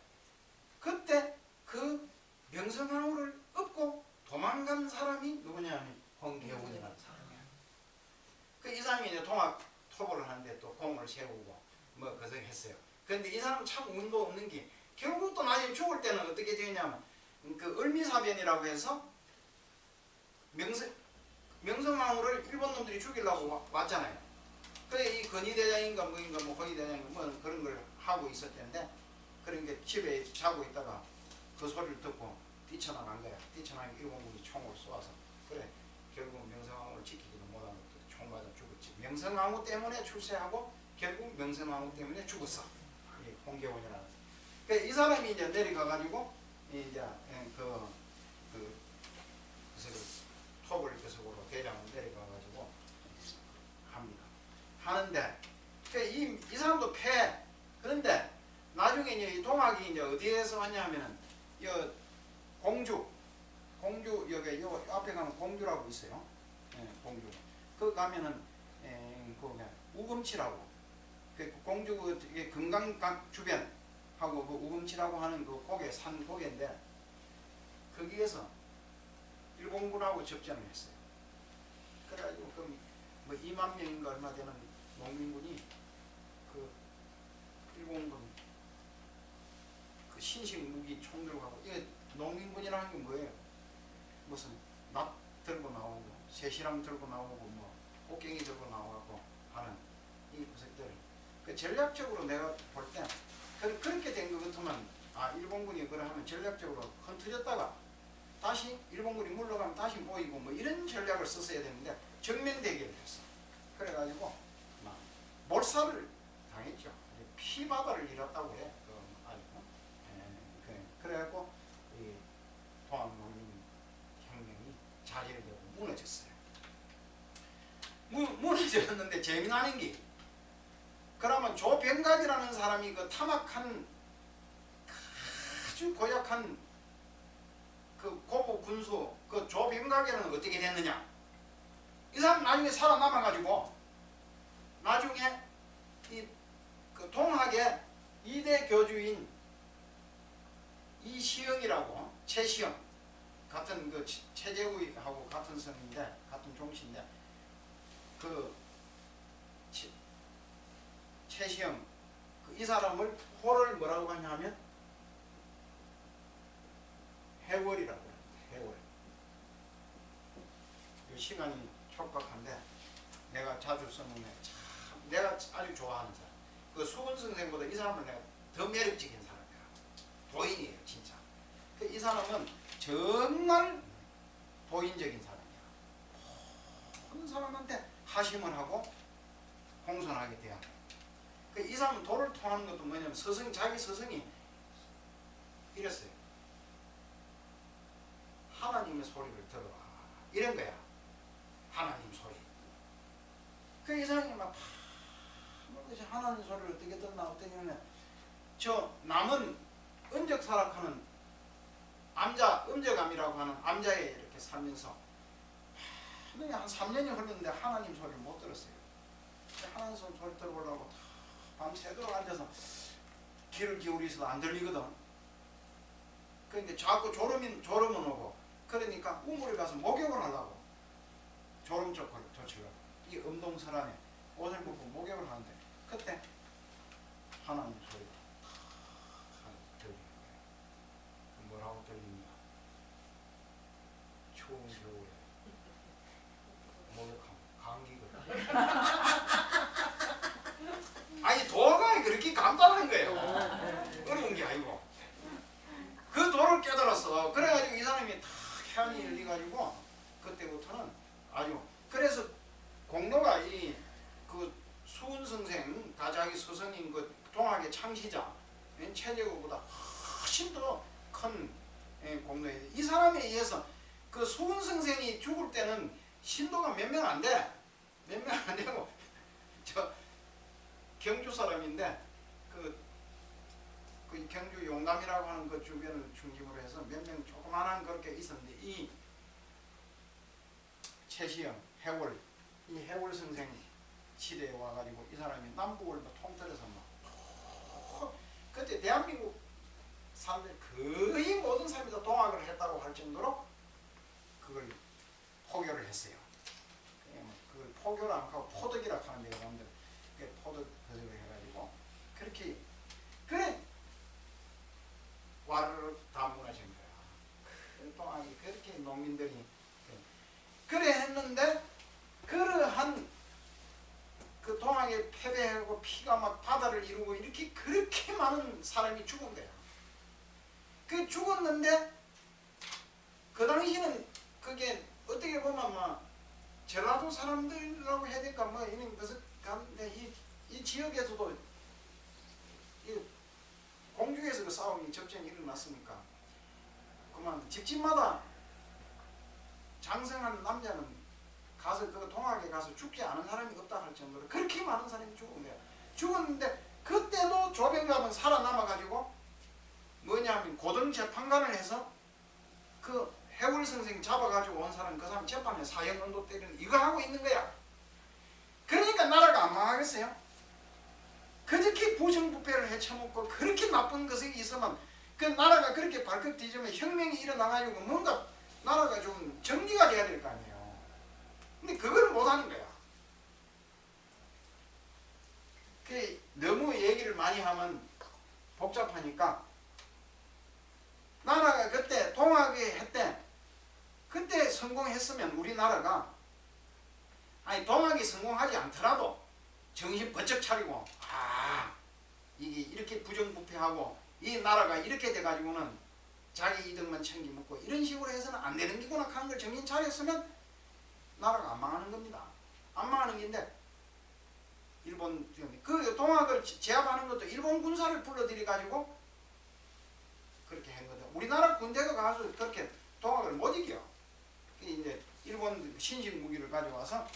S1: 그때 그 명성황후를 업고 도망간 사람이 누구냐면 홍계훈이라는 사람이야. 그 이 사람이 이제 통합 토벌을 하는데 또 공을 세우고 뭐 그것을 그런데 이 사람 참 운도 없는 게 결국 또 나중에 죽을 때는 어떻게 되냐면 그 을미사변이라고 해서 명성황후를 일본 놈들이 죽이려고 왔잖아요. 그래 이 건의대장인가 뭐인가 뭐 건의대장인가 뭐 그런 걸 하고 있을 텐데 그런 게 집에 자고 있다가 그 소리를 듣고 뛰쳐나간 거야. 뛰쳐나간 일본군이 총을 쏘아서 그래 결국 명성황후를 지키지도 못하고 총 맞아 죽었지. 명성황후 때문에 출세하고 결국 명성황후 때문에 죽었어. 이 홍계원이라는. 그러니까 이 사람이 이제 내려가 가지고 이제 그래서 토벌 교섭으로 대장을 내려가 가지고 합니다. 하는데 그러니까 이 사람도 패. 그런데 나중에 이제 이 동학이 이제 어디에서 왔냐 하면은 이 공주 여기 요 앞에 가면 공주라고 있어요. 예, 공주. 그 가면은 그 우금치라고. 그 공주 그 금강강 주변 하고 그 우금치라고 하는 그 고개 산 고개인데 거기에서 일본군하고 접전을 했어요. 그래가지고 뭐 2만 명인가 얼마 되는 농민군이 그 일본군 그 신식 무기 총 들고 가고 이게 농민군이라는 게 뭐예요? 무슨 납 들고 나오고 새시랑 들고 나오고 뭐 꽃갱이 들고 나오고 하는 이 것들 그 전략적으로 내가 볼 때 그렇게 된 것 같으면 일본군이 그러하면 전략적으로 흔들렸다가 다시 일본군이 물러가면 다시 모이고 뭐 이런 전략을 썼어야 되는데 정면 대결을 했어. 그래가지고 몰살을 당했죠. 피바다를 잃었다고 해. 그래갖고 이 동학농민 혁명이 자리를 잡고 무너졌어요. 무너졌는데 재미나는 게 그러면 조병각이라는 사람이 그 탐악한 아주 고약한 그 고부 군수 그 조병각에는 어떻게 됐느냐? 이 사람 나중에 살아남아가지고 나중에 이 그 동학의 2대 교주인 이시영이라고 최시영 같은 그 최재우하고 같은 성인데 같은 종씨인데 그 최시영 이 사람을 호를 뭐라고 하냐면 해월이라고 해요. 해월. 이 시간이 촉박한데 내가 자주 써놓는 참 내가 아주 좋아하는 사람. 그 수근 선생보다 이 사람을 내가 더 매력적인 사람이야. 도인이에요, 진짜. 이 사람은 정말 도인적인 사람이야. 모든 사람한테 하심을 하고 공손하게 대하고. 이 사람은 도를 통하는 것도 뭐냐면 자기 스승이 이랬어요. 하나님의 소리를 들어라. 이런 거야. 하나님 소리. 이 사람이 막 하나님 소리를 어떻게 듣나 어떻게 하면 저 남은 은적사락하는 음저감이라고 하는 암자에 이렇게 살면서 한 3년이 흘렀는데 하나님 소리를 못 들었어요. 하나님 소리 들어보려고 밤새도록 앉아서 귀를 기울이서도 안 들리거든. 그러니까 자꾸 졸음은 오고 그러니까 우물에 가서 목욕을 하려고 졸음 조치려고 이 음동설안에 옷을 벗고 목욕을 하는데 그때 하나님 소리가 들리는 거예요. 뭐라고 들리냐? 추운 겨울에 목욕하면 감기거든. 아니 도가 그렇게 간단한 거예요. 어려운 게 아니고 그 도를 깨달았어. 그래가지고 이 사람이 다 해안이 열려가지고 그때부터는 아주 그래서 공로가 이 그 수은 선생 가자기 스승인 그 동학의 창시자 최재우보다 훨씬 더 큰 공로예요. 이 사람에 의해서 그 수은 선생이 죽을 때는 신도가 몇 명 안 돼. 몇 명 안 되고 저 경주 사람인데 그 경주 용담이라고 하는 그 주변을 중심으로 해서 몇 명 조그만한 그렇게 있었는데 이 최시영, 해월, 이 해월 선생 시대에 와가지고 이 사람이 남북을 통틀어서 막 그때 대한민국 사람들 거의 모든 사람이 다 동학을 했다고 할 정도로 그걸 포교를 했어요. 그걸 포교를 안 하고 포덕이라고 하는데 여러분들 포덕을 해가지고 그렇게 그래 와르르 다 무너진 거야. 그 동학이 그렇게 농민들이 그래 했는데 그러한 그 동학에 패배하고 피가 막 바다를 이루고 이렇게 그렇게 많은 사람이 죽은 거야. 그 죽었는데 그 당시는 그게 어떻게 보면 막 전라도 사람들이라고 해야 될까 뭐 이런 것을 가는데 이 지역에서도 이 공중에서 그 싸움이 접전이 일어났으니까 그만 집집마다 장성한 남자는 가서 그 동학에 가서 죽지 않은 사람이 없다 할 정도로 그렇게 많은 사람이 죽은 거야. 죽었는데 그때도 조병갑은 살아남아가지고 뭐냐면 고등재판관을 해서 그 해월 선생 잡아가지고 온 사람 그 사람 재판에 사형언도 때리는 이거 하고 있는 거야. 그러니까 나라가 안 망하겠어요? 그렇게 부정부패를 헤쳐먹고 그렇게 나쁜 것이 있으면 그 나라가 그렇게 발칵 뒤지면 혁명이 일어나가지고 뭔가 나라가 좀 정리가 돼야 될 거 아니에요. 근데 그걸 못하는 거야. 그 너무 얘기를 많이 하면 복잡하니까 나라가 그때 동학에 했대. 그때 성공했으면 우리나라가 아니 동학이 성공하지 않더라도 정신 번쩍 차리고 이게 이렇게 부정부패하고 이 나라가 이렇게 돼가지고는 자기 이득만 챙기먹고 이런 식으로 해서는 안 되는 기구나 하는 걸 정신 차렸으면 나라가 안 망하는 겁니다. 안 망하는 건데 일본 그 동학을 제압하는 것도 일본 군사를 불러들여가지고 그렇게 한 거다. 우리나라 군대가 가서 그렇게 동학을 못 이겨. 이제 일본 신식 무기를 가져와서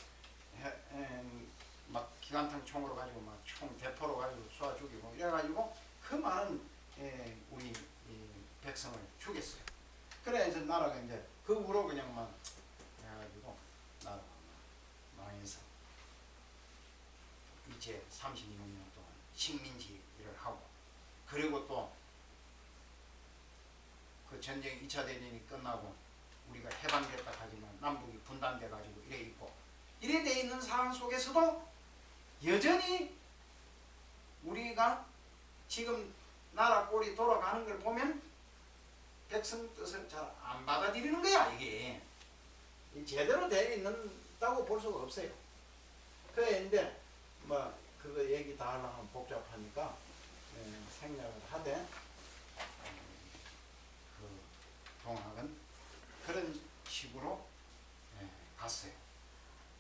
S1: 막 기관탄 총으로 가지고 막 총 대포로 가지고 쏴 죽이고 이래가지고 그 많은 우리 백성을 죽였어요. 그래 이제 나라가 이제 그 후로 그냥 막 해가지고 나라가 망해서 이제 36년 동안 식민지를 하고 그리고 또 그 전쟁 2차 대전이 끝나고 우리가 해방됐다 하지만 남북이 분단돼 가지고 이래 있고 이래 돼 있는 상황 속에서도 여전히 우리가 지금 나라 꼴이 돌아가는 걸 보면 백성 뜻을 잘 안 받아들이는 거야. 이게 제대로 되어 있는다고 볼 수가 없어요. 그런데 뭐 그거 얘기 다 하려면 복잡하니까 생략을 하되 그 동학은 그런 식으로 갔어요.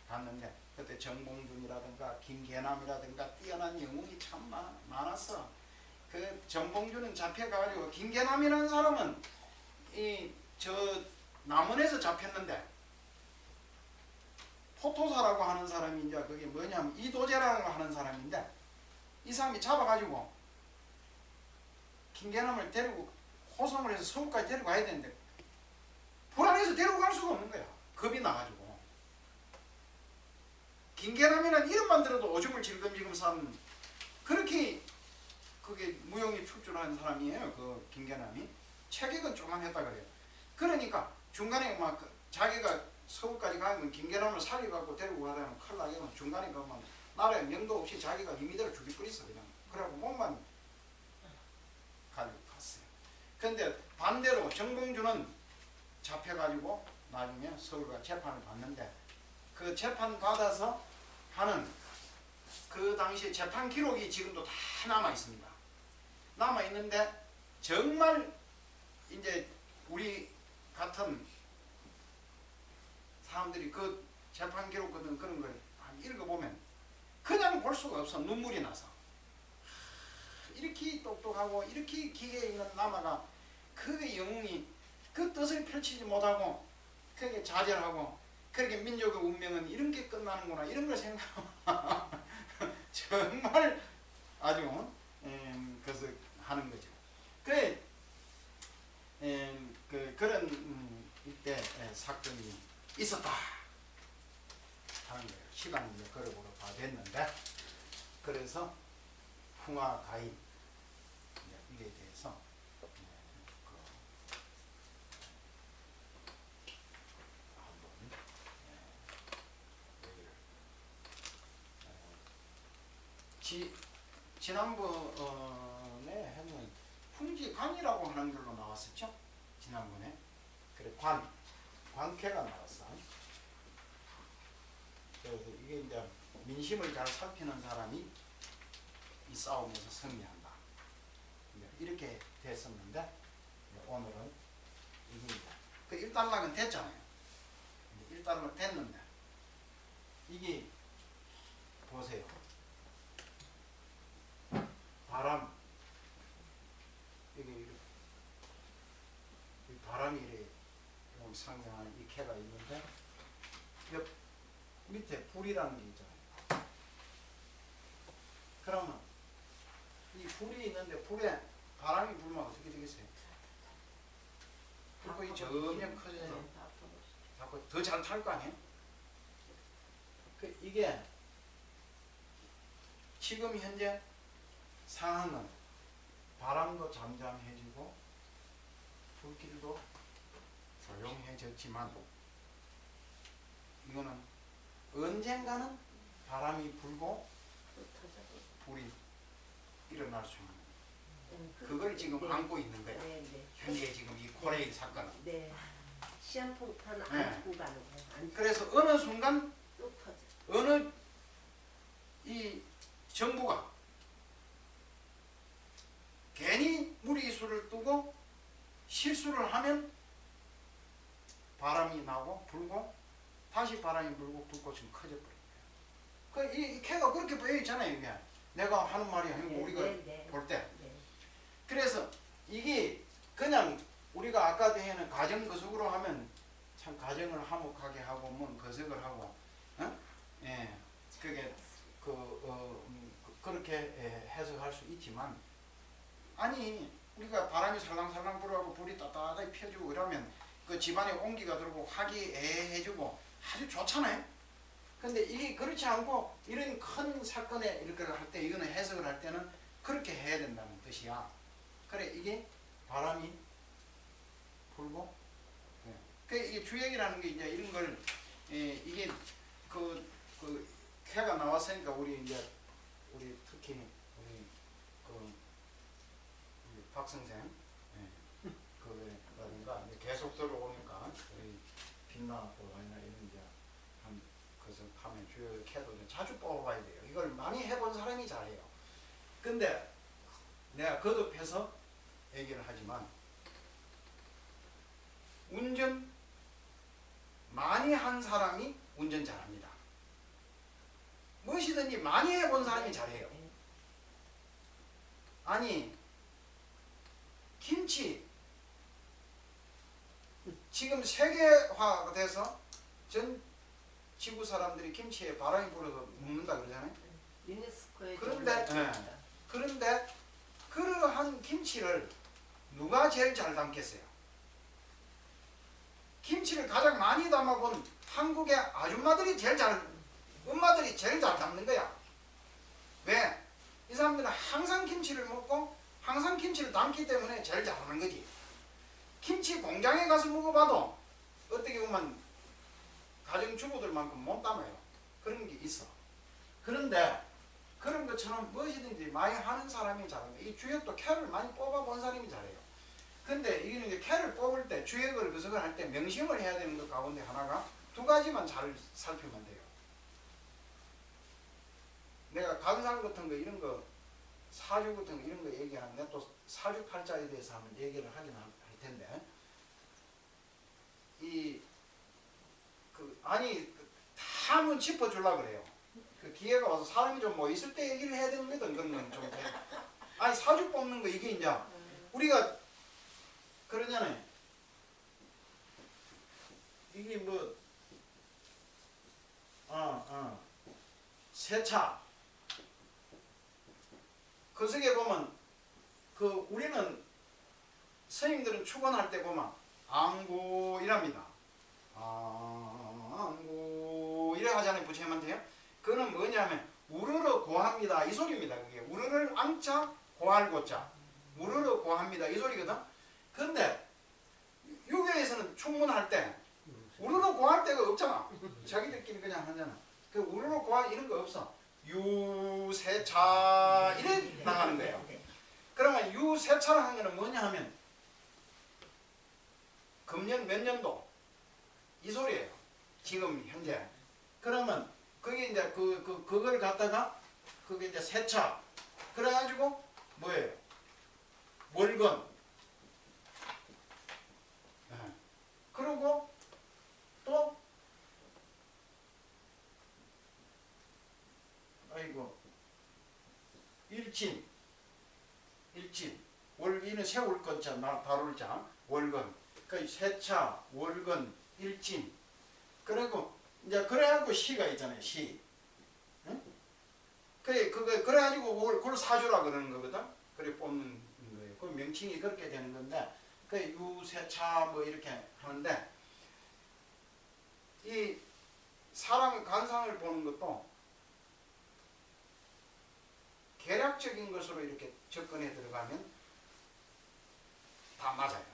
S1: 갔는데 그때 정봉준이라든가 김계남이라든가 뛰어난 영웅이 참 많았어. 그 정봉준은 잡혀가지고 김계남이라는 사람은 저 남원에서 잡혔는데 포토사라고 하는 사람이 이제 그게 뭐냐면 이도재라고 하는 사람인데 이 사람이 잡아가지고 김계남을 데리고 호송을 해서 서울까지 데리고 가야 되는데 불안해서 데리고 갈 수가 없는 거야. 겁이 나가지고. 김계남이라는 이름만 들어도 오줌을 질끔질끔 싼 그렇게 그게 무용이 출중한 사람이에요. 그 김계남이. 체격은 조만했다 그래요. 그러니까 중간에 막 자기가 서울까지 가면 김계남을 살려갖고 데리고 가다가 큰일 나겠면 중간에 가면 나라에 명도 없이 자기가 임의대로 죽일 뻔했어 그냥. 그래갖고 몸만 가지고 갔어요. 근데 반대로 정봉주는 잡혀가지고 나중에 서울과 재판을 받는데 그 재판 받아서 하는 그 당시 재판 기록이 지금도 다 남아 있습니다. 남아 있는데 정말 이제 우리 같은 사람들이 그 재판 기록 같은 그런 걸 읽어보면 그냥 볼 수가 없어. 눈물이 나서 이렇게 똑똑하고 이렇게 기계에 있는 남아가 그게 영웅이 그 뜻을 펼치지 못하고 그게 좌절하고 그렇게 민족의 운명은 이런 게 끝나는구나 이런 걸 생각하면 정말 아주 그것을 하는 거죠. 그런 이때 사건이 있었다 하는 거예요. 시간이 이제 그러고로 다 됐는데 그래서 풍화가인 이에 대해서 지난번에 했는 풍지관이라고 하는 걸로 나왔었죠. 지난번에 그래 관캐가 나왔어. 그래서 이게 이제 민심을 잘 살피는 사람이 이 싸움에서 승리한다. 이렇게 됐었는데 오늘은 이게 이제 그 일단락은 됐잖아요. 일단락 됐는데 이게 보세요. 바람 이게 이 바람이 이래 상징하는 이 개가 있는데 옆 밑에 불이라는 게 있잖아요. 그러면 이 불이 있는데 불에 바람이 불면 어떻게 되겠어요? 불이 점점 커져서
S3: 네.
S1: 자꾸 더 잘 탈 거 아니에요? 이게 지금 현재 상황은 바람도 잠잠해지고 불길도 조용해졌지만 이거는 언젠가는 바람이 불고 불이 일어날 수 있는 그걸 지금
S3: 네.
S1: 안고 있는 거야.
S3: 네, 네.
S1: 현재 지금 이 코레일 사건은.
S3: 네. 시한폭탄
S1: 네.
S3: 안고 가는 거예요. 안
S1: 그래서 어느 순간
S3: 또 터져.
S1: 어느 이 정부가 괜히 무리수를 두고 실수를 하면 바람이 나고 불고 다시 바람이 불고 불꽃이 커져버립니다. 이 캐가 그렇게 보여 있잖아요. 이게 내가 하는 말이 아니고 우리가 볼 때.
S3: 네.
S1: 그래서 이게 그냥 우리가 아까 대에는 가정거석으로 하면 참 가정을 화목하게 하고 뭐 거석을 하고 예 그게 그렇게 해석할 수 있지만 아니 우리가 바람이 살랑살랑 불어가고 불이 따뜻하게 펴지고 이러면 그 집안에 온기가 들고 화기애애해지고 아주 좋잖아요. 근데 이게 그렇지 않고 이런 큰 사건에 이렇게 할 때 이거는 해석을 할 때는 그렇게 해야 된다는 뜻이야. 그래 이게 바람이 불고 그 이게 주역이라는 게 이제 이런 걸 이게 그 캐가 나왔으니까 우리 이제 우리 특히 우리 박 선생 그라든가 계속 들어오니까 우리 빛나고나 이런 이제 한 그래서 하면 주요 캐도 자주 뽑아봐야 돼요. 이걸 많이 해본 사람이 잘해요. 근데 내가 거듭해서 얘기를 하지만 운전 많이 한 사람이 운전 잘합니다. 무엇이든지 많이 해본 사람이 잘해요. 아니 김치 지금 세계화가 돼서 전 지구 사람들이 김치에 바람이 불어서 먹는다 그러잖아요.
S3: 유네스코에
S1: 그런데 그러한 김치를 누가 제일 잘 담겠어요? 김치를 가장 많이 담아본 한국의 아줌마들이 엄마들이 제일 잘 담는 거야. 왜? 이 사람들은 항상 김치를 먹고 항상 김치를 담기 때문에 제일 잘하는 거지. 김치 공장에 가서 먹어봐도 어떻게 보면 가정주부들만큼 못 담아요. 그런 게 있어. 그런데 그런 것처럼 무엇이든지 많이 하는 사람이 잘한다. 이 주역도 캐를 많이 뽑아본 사람이 잘해요. 근데 이게 이제 캐를 뽑을 때 주역을 그석을 할 때 명심을 해야 되는 것 가운데 하나가 두 가지만 잘 살피면 돼요. 내가 간상 같은 거 이런 거 사주 같은 거 이런 거 얘기하면 내가 또 사주팔자에 대해서 한번 얘기를 하긴 할 텐데 다 한번 짚어주려고 그래요. 그 기회가 와서 사람이 좀 뭐 있을 때 얘기를 해야 되는 거든 그런 좀 아니 사주 뽑는 거 이게 이제 우리가 그러잖아요. 이게 뭐 세차 그 속에 보면 그 우리는 스님들은 축원할 때 보면 안구 이랍니다. 안구 이래 하잖아요. 부처님한테요. 그거는 뭐냐면 우르르 고합니다 이 소리입니다. 그게 우르르 앙자 고할 고자 우르르 고합니다 이 소리거든. 근데 유교에서는 충문할 때 우르르 고할 데가 없잖아. 자기들끼리 그냥 하잖아. 그 우르르 고할 이런 거 없어. 유세차 이래 나가는 거예요. 그러면 유세차를 하는 거는 뭐냐 하면 금년 몇 년도 이 소리예요. 지금 현재. 그러면 그게 이제 그걸 갖다가 그게 이제 세차. 그래가지고 뭐예요? 월건. 그리고 또 일진, 월이는 세울 건자 다룰 자 월건, 그 세차, 월건, 일진. 그리고 이제 그래갖고 시가 있잖아요. 시. 응? 그래가지고 그걸 사주라 그러는 거거든. 그래 뽑는 거예요. 그 명칭이 그렇게 되는 건데, 그 유세차 뭐 이렇게 하는데, 이 사람 관상을 보는 것도 계략적인 것으로 이렇게 접근해 들어가면 다 맞아요.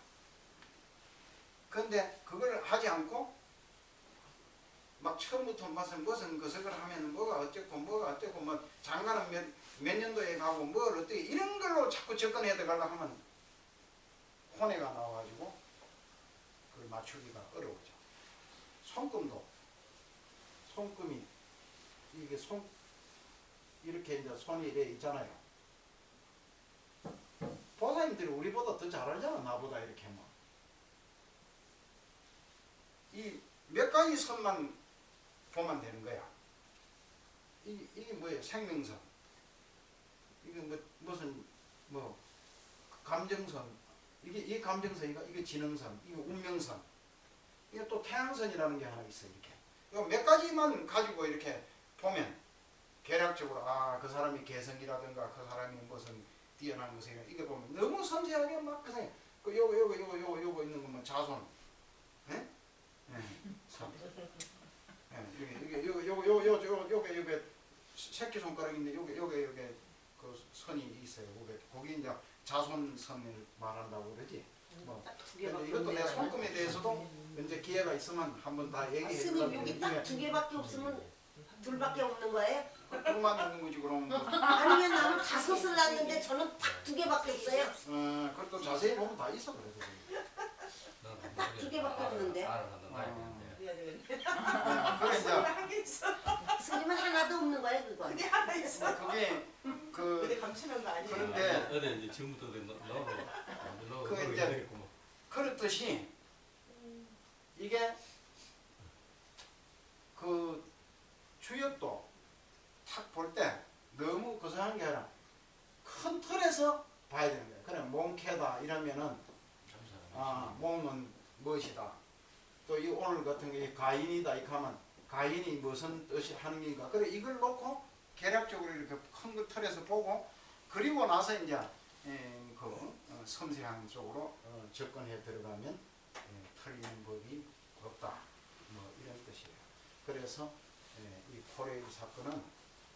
S1: 근데 그걸 하지 않고 막 처음부터 무슨 것을 하면 뭐가 어쩌고 뭐 장가는 몇 년도에 가고 뭘 어떻게 이런 걸로 자꾸 접근해 들어가려고 하면 혼해가 나와가지고 그걸 맞추기가 어려워져. 손금이 이게 이렇게 이제 손이 이래 있잖아요. 보살님들이 우리보다 더 잘 알잖아. 나보다 이렇게 하면. 이 몇 가지 선만 보면 되는 거야. 이게 뭐예요? 생명선. 이게 무슨 감정선. 이게 감정선, 이게 지능선, 이게 운명선. 이게 또 태양선이라는 게 하나 있어. 이렇게. 이거 몇 가지만 가지고 이렇게 보면 계략적으로 그 사람이 개성이라든가 그 사람이 무슨 뛰어난 것이라 이게 보면 너무 섬세하게 막 그 생각. 요거 있는 거면 자손. 예? 요게 새끼 손가락인데 요게 그 선이 있어요. 거기 이제 자손선을 말한다고 그러지. 뭐
S3: 딱 두
S1: 근데
S3: 개밖에
S1: 이것도
S3: 없네.
S1: 내가 손금에 대해서도 이제 기회가 있으면 한번 다 얘기해
S3: 스님 여기 딱 두 개밖에 없으면 둘밖에 없는 거예요?
S1: 그만 있는 거지 그럼. 뭐.
S3: 아니면 나는 다섯을 낳는데 저는 딱 두 개밖에 없어요.
S1: 그것도 자세히 보면 다 있어 그래도.
S3: 딱 두 개밖에 없는데.
S1: 그래 이제
S3: 스님은 하나도 없는 거예요 그거.
S4: 그게 하나 있어.
S1: 그게
S4: 근데 감추는 거 아니에요?
S1: 그런데
S2: 어디 이제 지금부터 넣어
S1: 그 이제 그렇듯이 이게 그 주역도 탁 볼 때 너무 고상한 게 아니라 큰 틀에서 봐야 되는 거예요. 그래 몽캐다 이러면은 몸은 무엇이다. 또 이 오늘 같은 게 가인이다 이렇게 하면 가인이 무슨 뜻이 하는 게인가. 그래 이걸 놓고 계략적으로 이렇게 큰 그 틀에서 보고 그리고 나서 이제 섬세한 쪽으로 접근해 들어가면 틀리는 법이 없다. 뭐 이런 뜻이에요. 그래서 이 포레일 사건은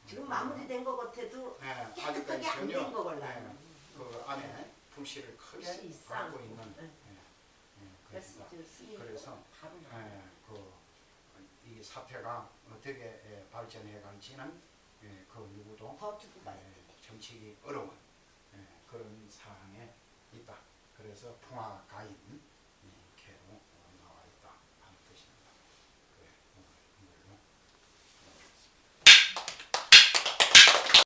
S3: 지금 마무리된 것 같아도
S1: 아직까지
S3: 깨끗하게 안
S1: 전혀
S3: 된 거 몰라요.
S1: 그 안에 불씨를 크게
S3: 불씨
S1: 받고
S3: 쌍.
S1: 있는
S3: 그래서
S1: 그러니까
S3: 스님
S1: 그래서
S3: 바로 나와요.
S1: 이 사태가 어떻게 발전해 갈지는 그 누구도
S3: 더 두고 봐요.
S1: 정치기 어려운 그런 상황에 있다. 그래서 풍화가인